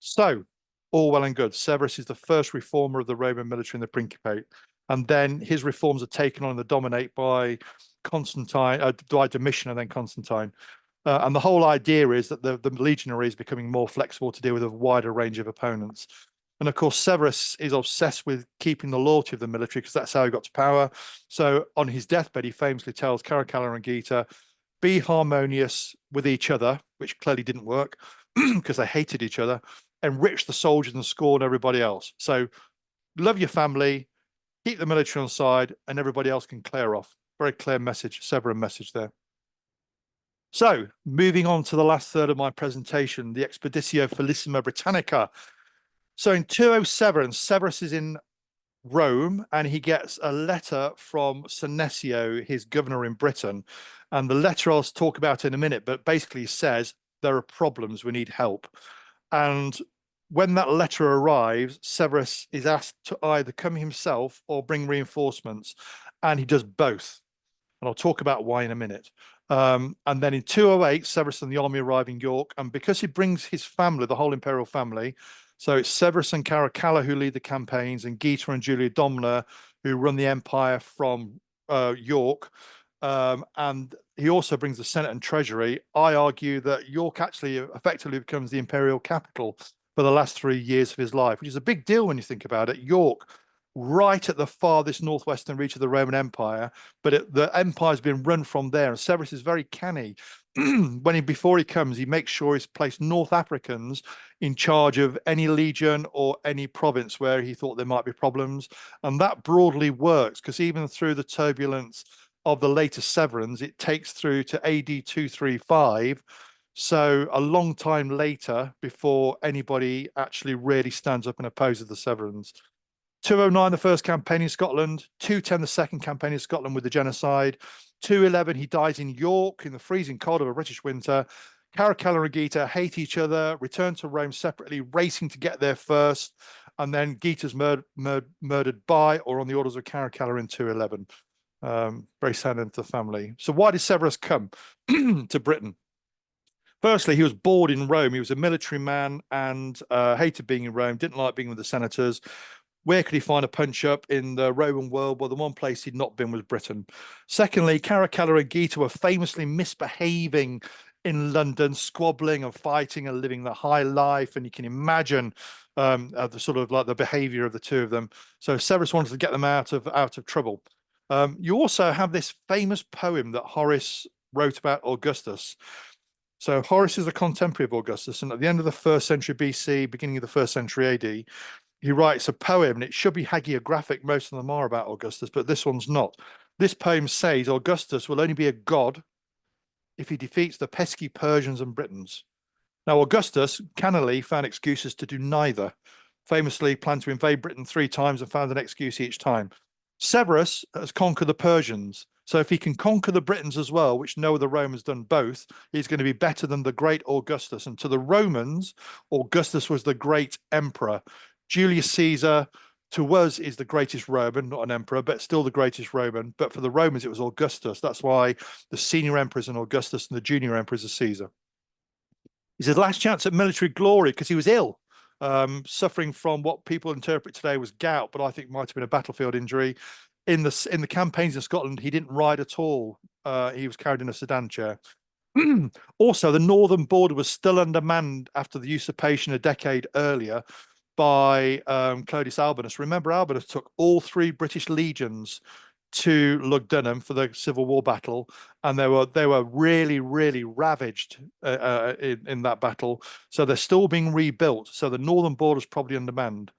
So, all well and good. Severus is the first reformer of the Roman military in the Principate, and then his reforms are taken on and dominate by Constantine, by Domitian and then Constantine. And the whole idea is that the legionary is becoming more flexible to deal with a wider range of opponents. And of course, Severus is obsessed with keeping the loyalty of the military because that's how he got to power. So on his deathbed, he famously tells Caracalla and Geta, be harmonious with each other, which clearly didn't work because they hated each other, enrich the soldiers and scorn everybody else. So love your family, keep the military on side, and everybody else can clear off. Very clear message, Severan message there. So moving on to the last third of my presentation, the Expeditio Felissima Britannica. So in 207, Severus is in Rome and he gets a letter from Senecio, his governor in Britain. And the letter I'll talk about in a minute, but basically says there are problems, we need help. And when that letter arrives, Severus is asked to either come himself or bring reinforcements. And he does both. And I'll talk about why in a minute. And then in 208, Severus and the army arrive in York. And because he brings his family, the whole imperial family, so it's Severus and Caracalla who lead the campaigns, and Geta and Julia Domna who run the empire from York. And he also brings the Senate and Treasury. I argue that York actually effectively becomes the imperial capital for the last 3 years of his life, which is a big deal when you think about it. York, right at the farthest northwestern reach of the Roman Empire, but the empire's been run from there. And Severus is very canny. Before he comes, he makes sure he's placed North Africans in charge of any legion or any province where he thought there might be problems. And that broadly works because even through the turbulence of the later Severans, it takes through to AD 235. So a long time later before anybody actually really stands up and opposes the Severans. 209, the first campaign in Scotland. 210, the second campaign in Scotland with the genocide. 211, he dies in York in the freezing cold of a British winter. Caracalla and Geta hate each other, return to Rome separately, racing to get there first. And then Geta's murdered by or on the orders of Caracalla in 211. Very sad end to the family. So why did Severus come to Britain? Firstly, he was bored in Rome. He was a military man and hated being in Rome, didn't like being with the senators. Where could he find a punch-up in the Roman world? Well, the one place he'd not been was Britain. Secondly, Caracalla and Geta were famously misbehaving in London, squabbling and fighting and living the high life. And you can imagine the sort of like the behavior of the two of them. So Severus wanted to get them out of trouble. You also have this famous poem that Horace wrote about Augustus. So Horace is a contemporary of Augustus, and at the end of the 1st century BC, beginning of the 1st century AD, he writes a poem, and it should be hagiographic. Most of them are about Augustus, but this one's not. This poem says Augustus will only be a god if he defeats the pesky Persians and Britons. Now, Augustus cannily found excuses to do neither. Famously planned to invade Britain 3 times and found an excuse each time. Severus has conquered the Persians. So if he can conquer the Britons as well, which no other Roman's done both, he's going to be better than the great Augustus. And to the Romans, Augustus was the great emperor. Julius Caesar, to us, is the greatest Roman, not an emperor, but still the greatest Roman. But for the Romans, it was Augustus. That's why the senior emperor is an Augustus and the junior emperor is a Caesar. He's his last chance at military glory because he was ill, suffering from what people interpret today was gout, but I think might have been a battlefield injury. In the campaigns in Scotland, he didn't ride at all. He was carried in a sedan chair. Also, the northern border was still undermanned after the usurpation a decade earlier by Clodius Albinus. Remember, Albinus took all 3 British legions to Lugdunum for the Civil War battle, and they were really, really ravaged in that battle. So they're still being rebuilt. So the northern border is probably undermanned.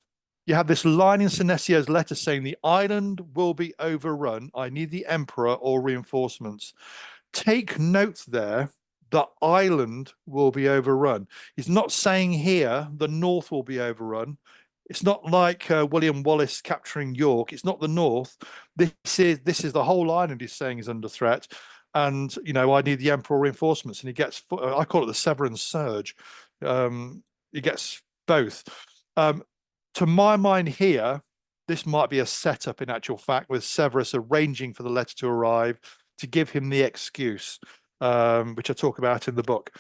You have this line in Senecio's letter saying the island will be overrun. I need the emperor or reinforcements. Take note there. The island will be overrun. He's not saying here the north will be overrun. It's not like William Wallace capturing York. It's not the north. This is the whole island he's saying is under threat. and I need the emperor reinforcements, and he gets, I call it the Severan surge. He gets both. To my mind here, this might be a setup in actual fact, with Severus arranging for the letter to arrive to give him the excuse, which I talk about in the book.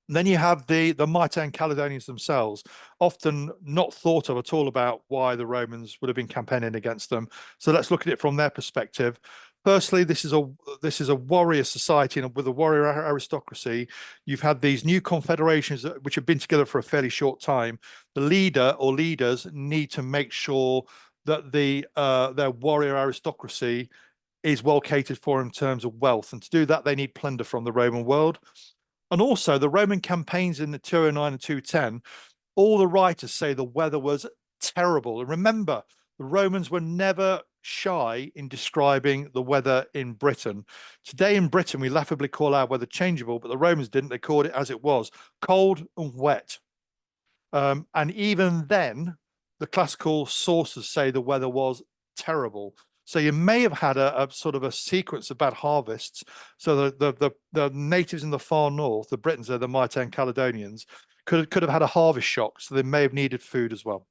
And then you have the Mitan Caledonians themselves, often not thought of at all about why the Romans would have been campaigning against them. So let's look at it from their perspective. Firstly, this is a warrior society, and with a warrior aristocracy, you've had these new confederations which have been together for a fairly short time. The leader or leaders need to make sure that their warrior aristocracy is well catered for in terms of wealth, and to do that, they need plunder from the Roman world. And also the Roman campaigns in the 209 and 210, all the writers say the weather was terrible. And remember, the Romans were never shy in describing the weather in Britain. Today in Britain, we laughably call our weather changeable, but the Romans didn't. They called it as it was, cold and wet. And even then, the classical sources say the weather was terrible. So you may have had a sort of a sequence of bad harvests. So the natives in the far north, the Britons, the Mitan Caledonians, could have had a harvest shock. So they may have needed food as well.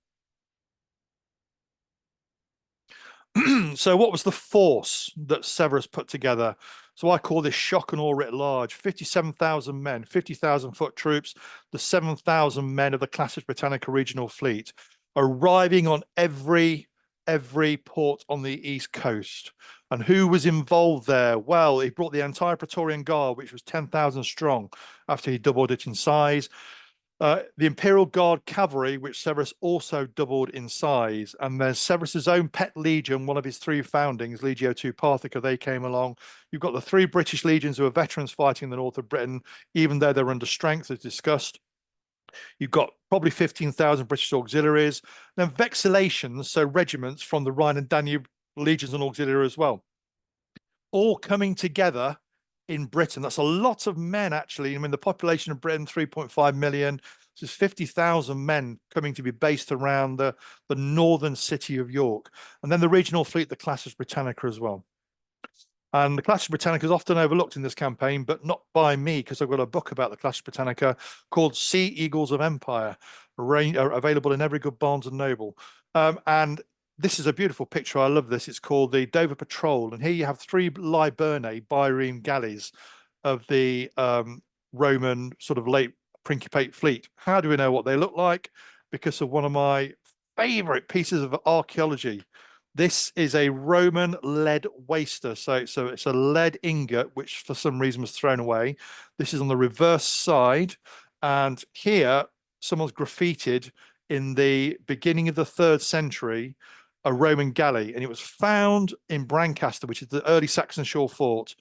So what was the force that Severus put together? So I call this shock and awe writ large. 57,000 men, 50,000 foot troops, the 7,000 men of the Classics Britannica regional fleet, arriving on every port on the east coast. And who was involved there? Well, he brought the entire Praetorian Guard, which was 10,000 strong after he doubled it in size. The Imperial Guard cavalry, which Severus also doubled in size. And then Severus's own pet legion, one of his three foundings, Legio II Parthica, they came along. You've got the three British legions who are veterans fighting in the north of Britain, even though they're under strength, as discussed. You've got probably 15,000 British auxiliaries, then vexillations, so regiments from the Rhine and Danube legions and auxiliary as well, all coming together in Britain. That's a lot of men, actually. I mean, the population of Britain, 3.5 million. So there's 50,000 men coming to be based around the northern city of York. And then the regional fleet, the Classics Britannica as well. And the Classics Britannica is often overlooked in this campaign, but not by me, because I've got a book about the Classics Britannica called Sea Eagles of Empire, available in every good Barnes and Noble. And this is a beautiful picture. I love this. It's called the Dover Patrol. And here you have three Liburnae bireme galleys of the Roman sort of late Principate fleet. How do we know what they look like? Because of one of my favorite pieces of archaeology. This is a Roman lead waster. So it's a lead ingot, which for some reason was thrown away. This is on the reverse side. And here, someone's graffitied in the beginning of the 3rd century, a Roman galley. And it was found in Brancaster, which is the early Saxon shore fort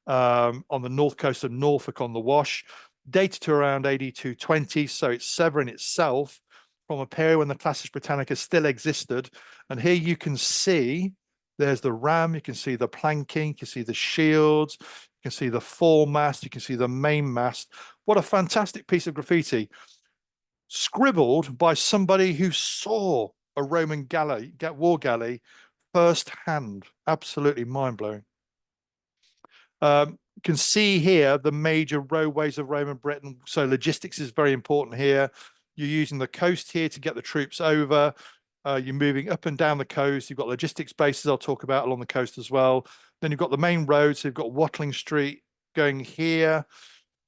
on the north coast of Norfolk on the Wash, dated to around AD 220. So it's Severn itself, from a period when the Classics Britannica still existed. And here you can see, there's the ram, you can see the planking, you can see the shields, you can see the foremast, you can see the mainmast. What a fantastic piece of graffiti. Scribbled by somebody who saw a Roman galley, war galley firsthand. Absolutely mind-blowing. You can see here the major roadways of Roman Britain. So logistics is very important here. You're using the coast here to get the troops over. You're moving up and down the coast. You've got logistics bases I'll talk about along the coast as well. Then you've got the main road. So you've got Watling Street going here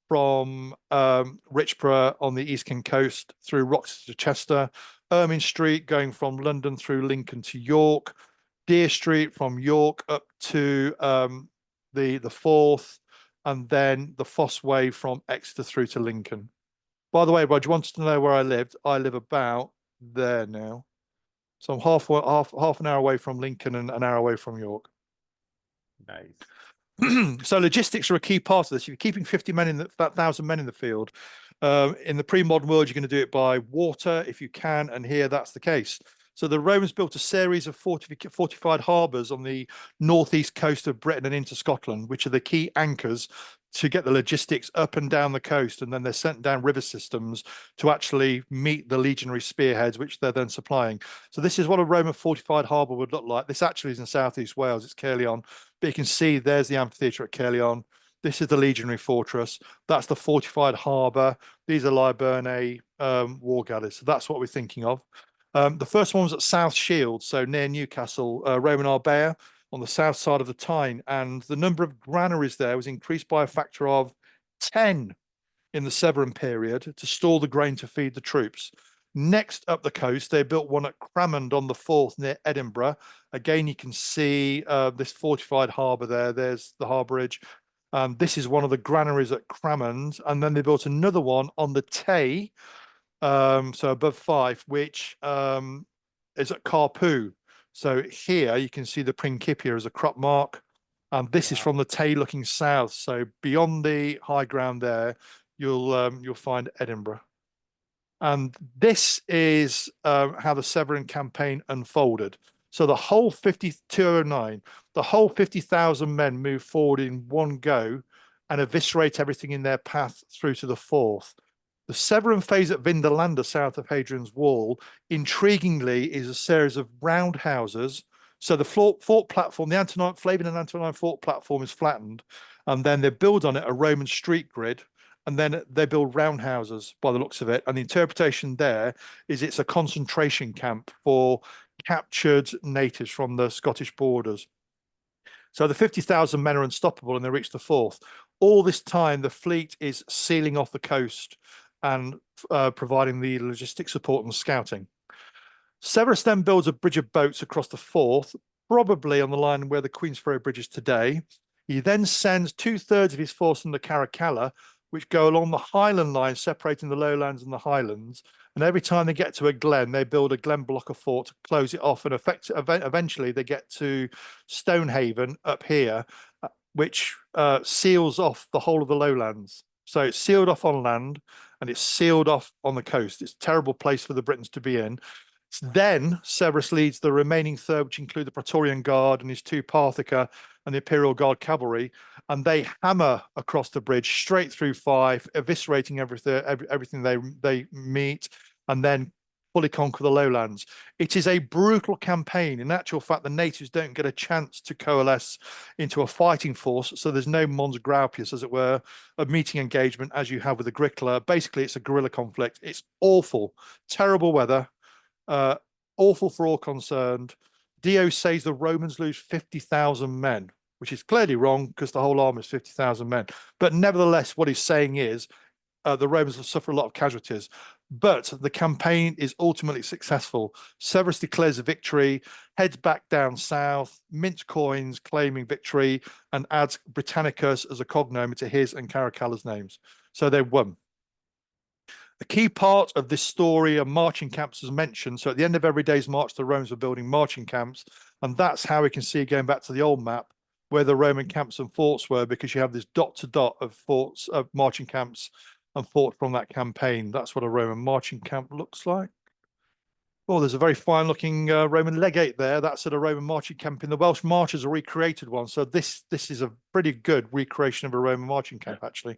from Richborough on the East Kent coast through Roxton to Chester. Ermine Street going from London through Lincoln to York. Deer Street from York up to the Forth. And then the Fosse Way from Exeter through to Lincoln. By the way, Roger, wanted to know where I lived. I live about there now. So I'm half an hour away from Lincoln and an hour away from York. Nice. So logistics are a key part of this. If you're keeping 50 men in that 1,000 men in the field, in the pre-modern world, you're going to do it by water if you can. And here that's the case. So the Romans built a series of fortified harbours on the northeast coast of Britain and into Scotland, which are the key anchors to get the logistics up and down the coast. And then they're sent down river systems to actually meet the legionary spearheads, which they're then supplying. So this is what a Roman fortified harbour would look like. This actually is in southeast Wales. It's Caerleon. But you can see there's the amphitheatre at Caerleon. This is the legionary fortress. That's the fortified harbour. These are Liburnae war galleys. So that's what we're thinking of. The first one was at South Shield, so near Newcastle, Roman Arbea, on the south side of the Tyne. And the number of granaries there was increased by a factor of 10 in the Severan period to store the grain to feed the troops. Next up the coast, they built one at Cramond on the Forth near Edinburgh. Again, you can see this fortified harbour there. There's the harbourage. This is one of the granaries at Cramond. And then they built another one on the Tay, so above Fife, which is at Carpoo. So here you can see the Principia as a crop mark. And this is from the Tay looking south. So beyond the high ground there, you'll find Edinburgh. And this is how the Severan campaign unfolded. So the whole 209, the whole 50,000 men move forward in one go and eviscerate everything in their path through to the Forth. The Severan phase at Vindolanda, south of Hadrian's Wall, intriguingly is a series of round houses. So the fort platform, the Flavian and Antonine fort platform is flattened, and then they build on it a Roman street grid, and then they build roundhouses by the looks of it. And the interpretation there is it's a concentration camp for captured natives from the Scottish borders. So the 50,000 men are unstoppable and they reach the Forth. All this time, the fleet is sealing off the coast and providing the logistic support and scouting. Severus then builds a bridge of boats across the Forth, probably on the line where the Queensferry Bridge is today. He then sends 2/3 of his force under Caracalla, which go along the Highland line, separating the lowlands and the highlands. And every time they get to a glen, they build a glen block of fort to close it off. And eventually they get to Stonehaven up here, which seals off the whole of the lowlands. So it's sealed off on land and it's sealed off on the coast. It's a terrible place for the Britons to be in. Then Severus leads the remaining third, which include the Praetorian Guard and his 2 Parthica and the Imperial Guard cavalry, and they hammer across the bridge straight through Fife, eviscerating everything they meet, and then fully conquer the lowlands. It is a brutal campaign. In actual fact, the natives don't get a chance to coalesce into a fighting force, so there's no mons graupius, as it were, a meeting engagement as you have with the Agricola. Basically, it's a guerrilla conflict. It's awful, terrible weather. Awful for all concerned. Dio says the Romans lose 50,000 men, which is clearly wrong because the whole army is 50,000 men. But nevertheless, what he's saying is the Romans will suffer a lot of casualties. But the campaign is ultimately successful. Severus declares a victory, heads back down south, mints coins claiming victory, and adds Britannicus as a cognomen to his and Caracalla's names. So they won. A key part of this story are marching camps, as mentioned. So at the end of every day's march, the Romans were building marching camps. And that's how we can see, going back to the old map, where the Roman camps and forts were, because you have this dot to dot of forts, of marching camps and fort from that campaign. That's what a Roman marching camp looks like. Oh, there's a very fine looking Roman legate there. That's at a Roman marching camp in the Welsh Marches, a recreated one. So this is a pretty good recreation of a Roman marching camp, actually.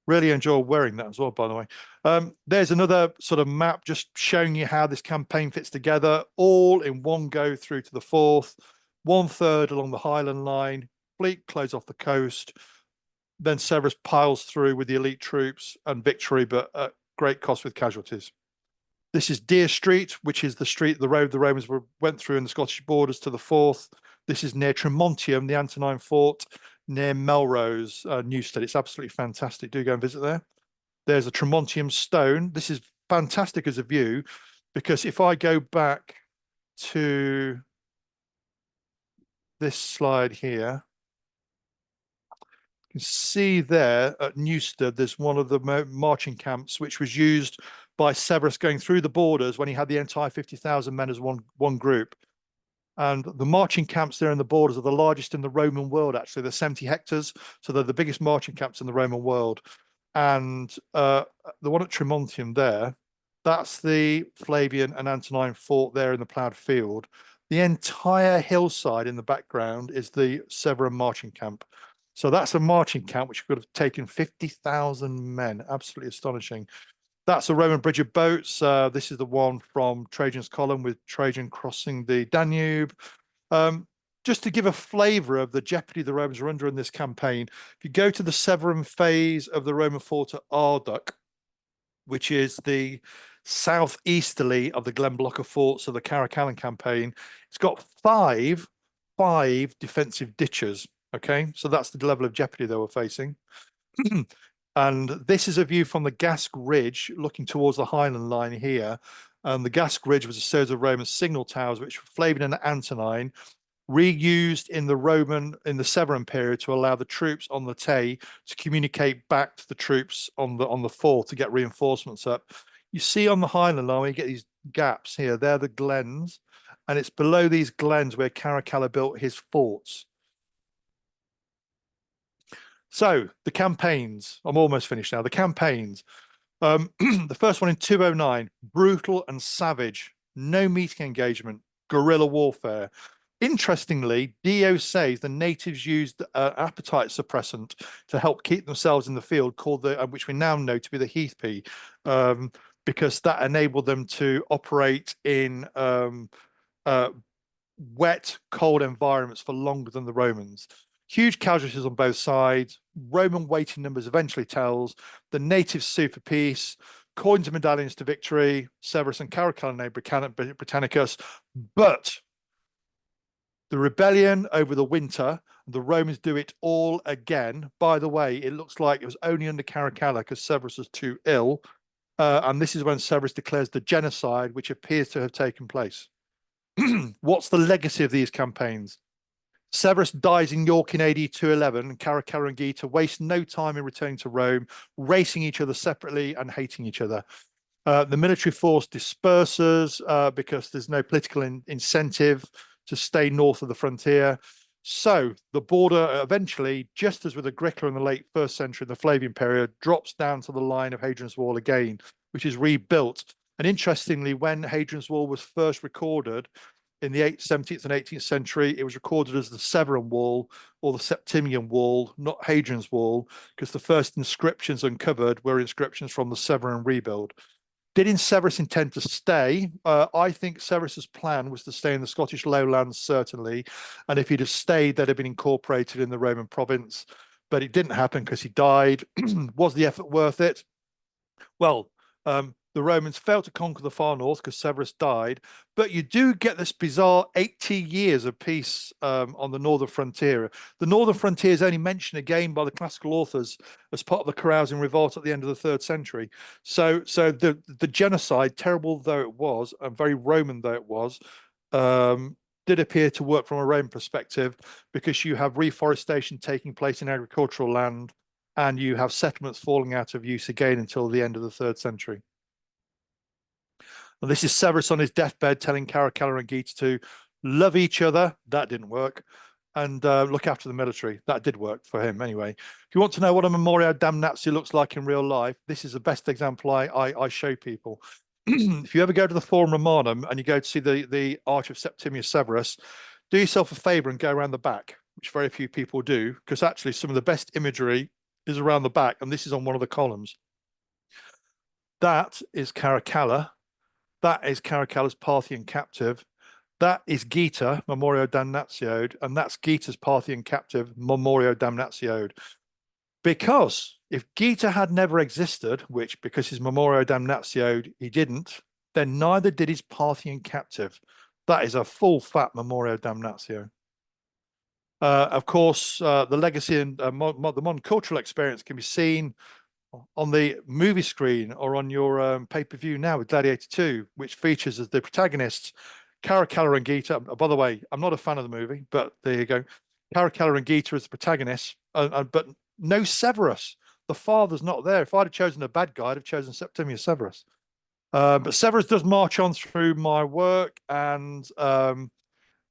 Really enjoy wearing that as well, by the way. There's another sort of map just showing you how this campaign fits together, all in one go through to the Forth, 1/3 along the Highland line, fleet close off the coast. Then Severus piles through with the elite troops and victory, but at great cost with casualties. This is Deer Street, which is the road the Romans went through in the Scottish borders to the Forth. This is near Tremontium, the Antonine fort, near Melrose, Newstead. It's absolutely fantastic. Do go and visit there. There's a Tremontium stone. This is fantastic as a view, because if I go back to this slide here, you can see there at Newstead, there's one of the marching camps, which was used by Severus going through the borders when he had the entire 50,000 men as one group. And the marching camps there in the borders are the largest in the Roman world, actually. They're 70 hectares, so they're the biggest marching camps in the Roman world. And the one at Tremontium there, that's the Flavian and Antonine fort there in the ploughed field. The entire hillside in the background is the Severan marching camp. So that's a marching camp which could have taken 50,000 men. Absolutely astonishing. That's a Roman bridge of boats. This is the one from Trajan's column with Trajan crossing the Danube. just to give a flavour of the jeopardy the Romans were under in this campaign, if you go to the Severan phase of the Roman fort at Arduk, which is the southeasterly of the Glenblocker forts of the Caracallan campaign, it's got five defensive ditches. Okay, so that's the level of jeopardy they were facing. And this is a view from the Gasque Ridge looking towards the Highland line here. And the Gasque Ridge was a series of Roman signal towers, which were Flavian and Antonine, reused in the Severan period to allow the troops on the Tay to communicate back to the troops on the fort to get reinforcements up. You see on the Highland line, you get these gaps here, they're the glens, and it's below these glens where Caracalla built his forts. So the campaigns, I'm almost finished now. The campaigns, the first one in 209, brutal and savage, no meeting engagement, guerrilla warfare. Interestingly, Dio says the natives used appetite suppressant to help keep themselves in the field, called which we now know to be the heath pea, because that enabled them to operate in wet, cold environments for longer than the Romans. Huge casualties on both sides. Roman waiting numbers eventually tells. The natives sue for peace. Coins and medallions to victory. Severus and Caracalla named Britannicus. But the rebellion over the winter, the Romans do it all again. By the way, it looks like it was only under Caracalla because Severus was too ill. And this is when Severus declares the genocide, which appears to have taken place. What's the legacy of these campaigns? Severus dies in York in AD 211, and Caracalla and Geta waste no time in returning to Rome, racing each other separately and hating each other. The military force disperses because there's no political incentive to stay north of the frontier. So the border eventually, just as with Agricola in the late 1st century, in the Flavian period, drops down to the line of Hadrian's Wall again, which is rebuilt. And interestingly, when Hadrian's Wall was first recorded, in the 17th and 18th century, it was recorded as the Severan Wall or the Septimian Wall, not Hadrian's Wall, because the first inscriptions uncovered were inscriptions from the Severan rebuild. Did Severus intend to stay? I think Severus's plan was to stay in the Scottish lowlands, certainly. And if he'd have stayed, they'd have been incorporated in the Roman province. But it didn't happen because he died. Was the effort worth it? Well, the Romans failed to conquer the far north because Severus died, but you do get this bizarre 80 years of peace on the northern frontier. The northern frontier is only mentioned again by the classical authors as part of the carousing revolt at the end of the 3rd century. So the genocide, terrible though it was, and very Roman though it was, did appear to work from a Roman perspective, because you have reforestation taking place in agricultural land, and you have settlements falling out of use again until the end of the 3rd century. And this is Severus on his deathbed telling Caracalla and Geta to love each other. That didn't work. And look after the military. That did work for him anyway. If you want to know what a Memoria Damnatio looks like in real life, this is the best example I show people. If you ever go to the Forum Romanum and you go to see the Arch of Septimius Severus, do yourself a favor and go around the back, which very few people do, because actually some of the best imagery is around the back, and this is on one of the columns. That is Caracalla. That is Caracalla's Parthian captive. That is Geta, Memoria Damnatio'd, and that's Geta's Parthian captive, Memoria Damnatio'd. Because if Geta had never existed, which because his Memoria Damnatio'd he didn't, then neither did his Parthian captive. That is a full fat Memoria Damnatio. Of course, the legacy and the modern cultural experience can be seen on the movie screen or on your pay-per-view now with Gladiator 2, which features as the protagonists Caracalla and Geta. By the way, I'm not a fan of the movie, but there you go. Caracalla and Geta as the protagonists, but no Severus. The father's not there. If I'd have chosen a bad guy, I'd have chosen Septimius Severus. But Severus does march on through my work, and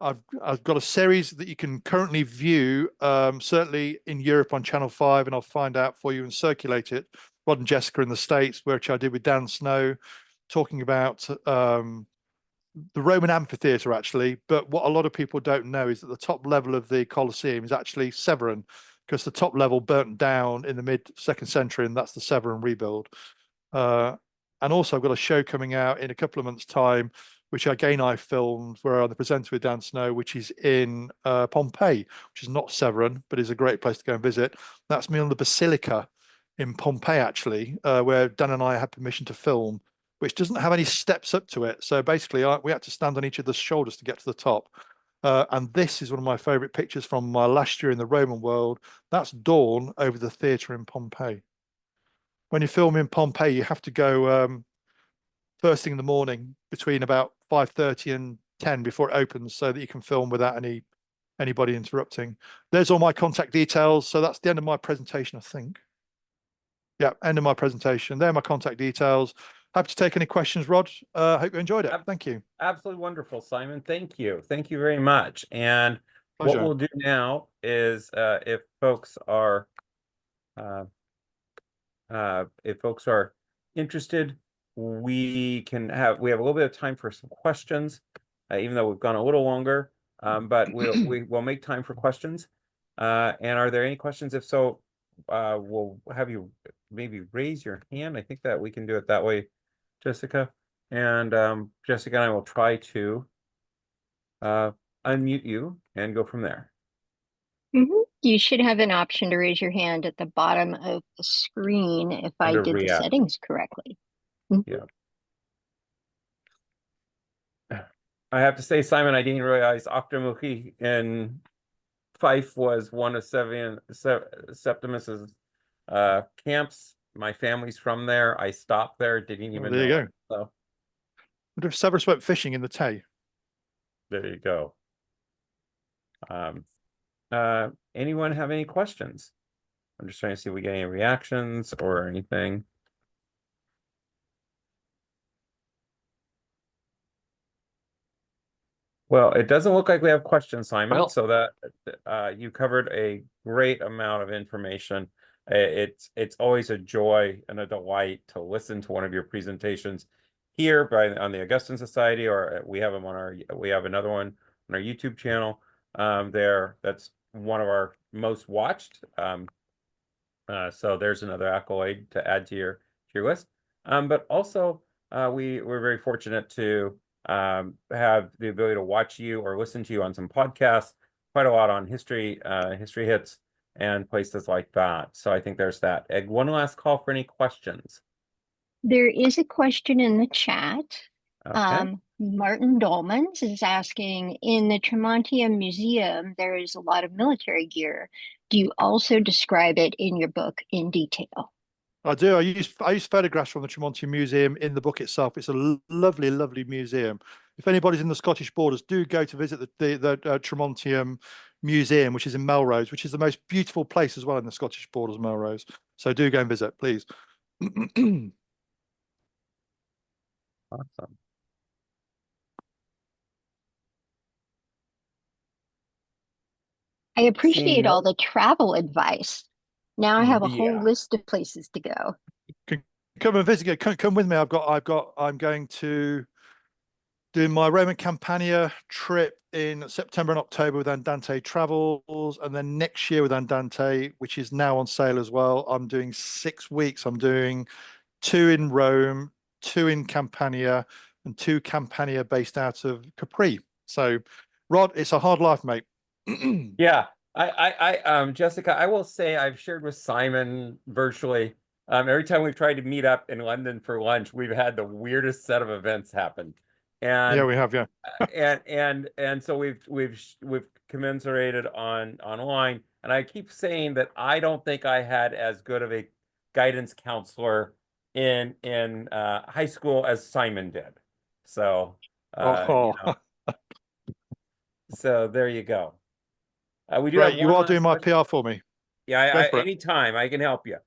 I've got a series that you can currently view, certainly in Europe on Channel 5, and I'll find out for you and circulate it. Rod and Jessica in the States, which I did with Dan Snow, talking about the Roman amphitheatre, actually. But what a lot of people don't know is that the top level of the Colosseum is actually Severan, because the top level burnt down in the mid-2nd century, and that's the Severan rebuild. And also, I've got a show coming out in a couple of months' time, which again I filmed, where I'm the presenter with Dan Snow, which is in Pompeii, which is not Severn, but is a great place to go and visit. That's me on the Basilica in Pompeii, actually, where Dan and I had permission to film, which doesn't have any steps up to it. So basically, we had to stand on each other's shoulders to get to the top. And this is one of my favorite pictures from my last year in the Roman world. That's dawn over the theatre in Pompeii. When you film in Pompeii, you have to go first thing in the morning between about 5:30 and 10 before it opens, so that you can film without anybody interrupting. There's all my contact details. So that's the end of my presentation, I think. Yeah, end of my presentation. There are my contact details. Happy to take any questions, Rod. Hope you enjoyed it. Thank you. Absolutely wonderful, Simon. Thank you. Thank you very much. And Pleasure. what we'll do now is if folks are interested, we have a little bit of time for some questions, even though we've gone a little longer. But we'll make time for questions. And are there any questions? If so, we'll have you maybe raise your hand. I think that we can do it that way, Jessica. And Jessica and I will try to unmute you and go from there. You should have an option to raise your hand at the bottom of the screen if I did the settings correctly. Yeah. I have to say, Simon, I didn't realize Octomukhi in Fife was one of Septimus's camps. My family's from there. I stopped there, didn't even know. There you go. So What if Severus went fishing in the Tay? there you go. Anyone have any questions? I'm just trying to see if we get any reactions or anything. Well, it doesn't look like we have questions, Simon. Well, so that you covered a great amount of information. It's always a joy and a delight to listen to one of your presentations here on the Augustan Society, or we have another one on our YouTube channel. That's one of our most watched. So there's another accolade to add to your list. But also we're very fortunate to have the ability to watch you or listen to you on some podcasts, quite a lot on history hits and places like that. So I think there's that. One last call for any questions. There is a question in the chat. Okay. Martin Dolmans is asking, in the Tremontium Museum, there is a lot of military gear. Do you also describe it in your book in detail? I do. I use photographs from the Tremontium Museum in the book itself. It's a lovely, lovely museum. If anybody's in the Scottish borders, do go to visit the Tremontium Museum, which is in Melrose, which is the most beautiful place as well in the Scottish borders, Melrose. So do go and visit, please. Awesome. I appreciate all the travel advice. Now I have a whole list of places to go. Come and visit. Come with me. I'm going to do my Roman Campania trip in September and October with Andante Travels, and then next year with Andante, which is now on sale as well. I'm doing 6 weeks. I'm doing 2 in Rome, 2 in Campania, and 2 Campania based out of Capri. So, Rod, it's a hard life, mate. Yeah, Jessica, I will say I've shared with Simon virtually. Every time we've tried to meet up in London for lunch, we've had the weirdest set of events happen. And yeah, we have, yeah. and so we've commiserated online. And I keep saying that I don't think I had as good of a guidance counselor in high school as Simon did. So so there you go. We do have you are doing my PR for me. Yeah, anytime I can help you.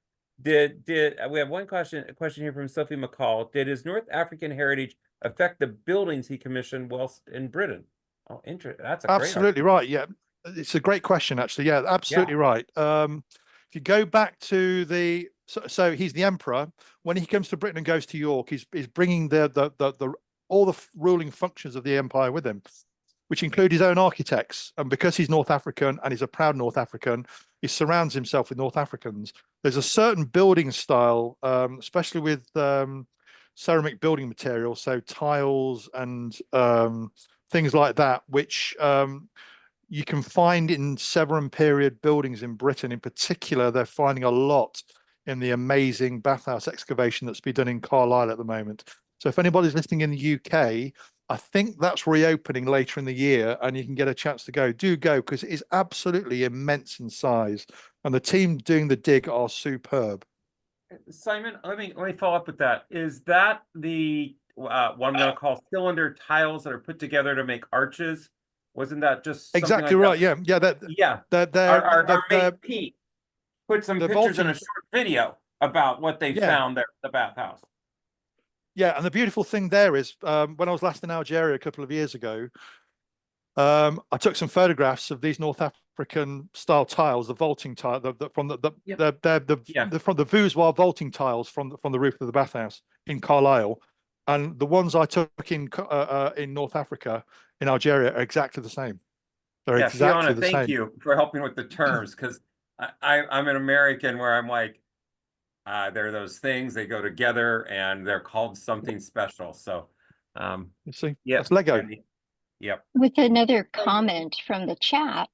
We have one question here from Sophie McCall. Did his North African heritage affect the buildings he commissioned whilst in Britain? Oh, interesting. That's absolutely right. Yeah, it's a great question, actually. Yeah, absolutely right. If you go back to so he's the emperor. When he comes to Britain and goes to York, he's bringing all the ruling functions of the empire with him, which include his own architects. And because he's North African and he's a proud North African, he surrounds himself with North Africans. There's a certain building style, especially with ceramic building materials, so tiles and things like that, which you can find in Severn period buildings in Britain. In particular, they're finding a lot in the amazing bathhouse excavation that's been done in Carlisle at the moment. So if anybody's listening in the UK, I think that's reopening later in the year and you can get a chance to go. Do go, because it is absolutely immense in size. And the team doing the dig are superb. Simon, let me follow up with that. Is that the what I'm going to call cylinder tiles that are put together to make arches? Wasn't that just something Exactly like right? that? Yeah. Our mate Pete put some pictures in a vaulting, short video about what they found there at the bathhouse. Yeah, and the beautiful thing there is, when I was last in Algeria a couple of years ago, I took some photographs of these North African style tiles, the vaulting tile, from the voussoir vaulting tiles from the roof of the bathhouse in Carlisle, and the ones I took in North Africa in Algeria are exactly the same. They're exactly the same. Thank you for helping with the terms, because I'm an American where I'm like, there are those things, they go together and they're called something special. So you see, that's Lego. Yep. With another comment from the chat,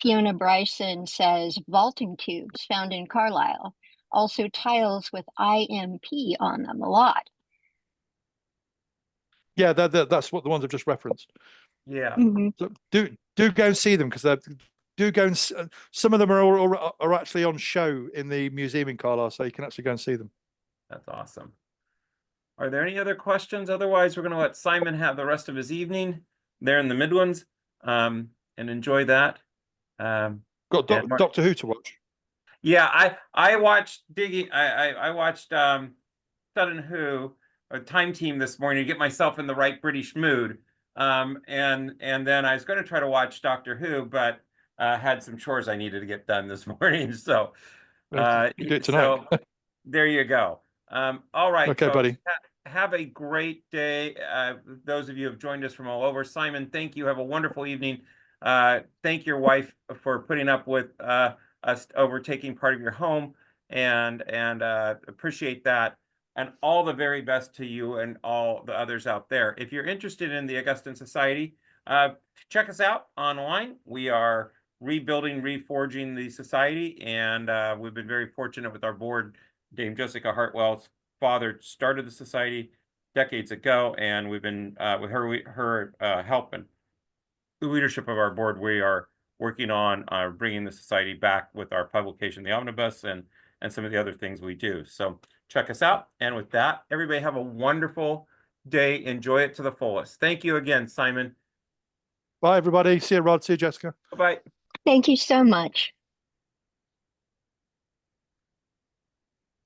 Fiona Bryson says vaulting tubes found in Carlisle, also tiles with IMP on them a lot. Yeah, that's what the ones I've just referenced. Yeah. So do go and see them, because do go and some of them are actually on show in the museum in Carlisle, so you can actually go and see them. That's awesome. Are there any other questions? Otherwise, we're going to let Simon have the rest of his evening there in the Midlands, and enjoy that. Got Doctor Who to watch. Yeah, I watched digging. I watched Sudden Who, a Time Team this morning to get myself in the right British mood. And then I was going to try to watch Doctor Who, but had some chores I needed to get done this morning. So you do it tonight. So there you go. All right, okay, folks, buddy. Have a great day. Those of you who have joined us from all over. Simon, thank you. Have a wonderful evening. Thank your wife for putting up with us overtaking part of your home, and appreciate that. And all the very best to you and all the others out there. If you're interested in the Augustan Society, check us out online. We are rebuilding, reforging the society, and we've been very fortunate with our board. Dame Jessica Hartwell's father started the society decades ago, and we've been with her help and the leadership of our board, we are working on bringing the society back with our publication, The Omnibus, and some of the other things we do. So check us out. And with that, everybody have a wonderful day. Enjoy it to the fullest. Thank you again, Simon. Bye, everybody. See you, Rod. See you, Jessica. Bye-bye. Thank you so much.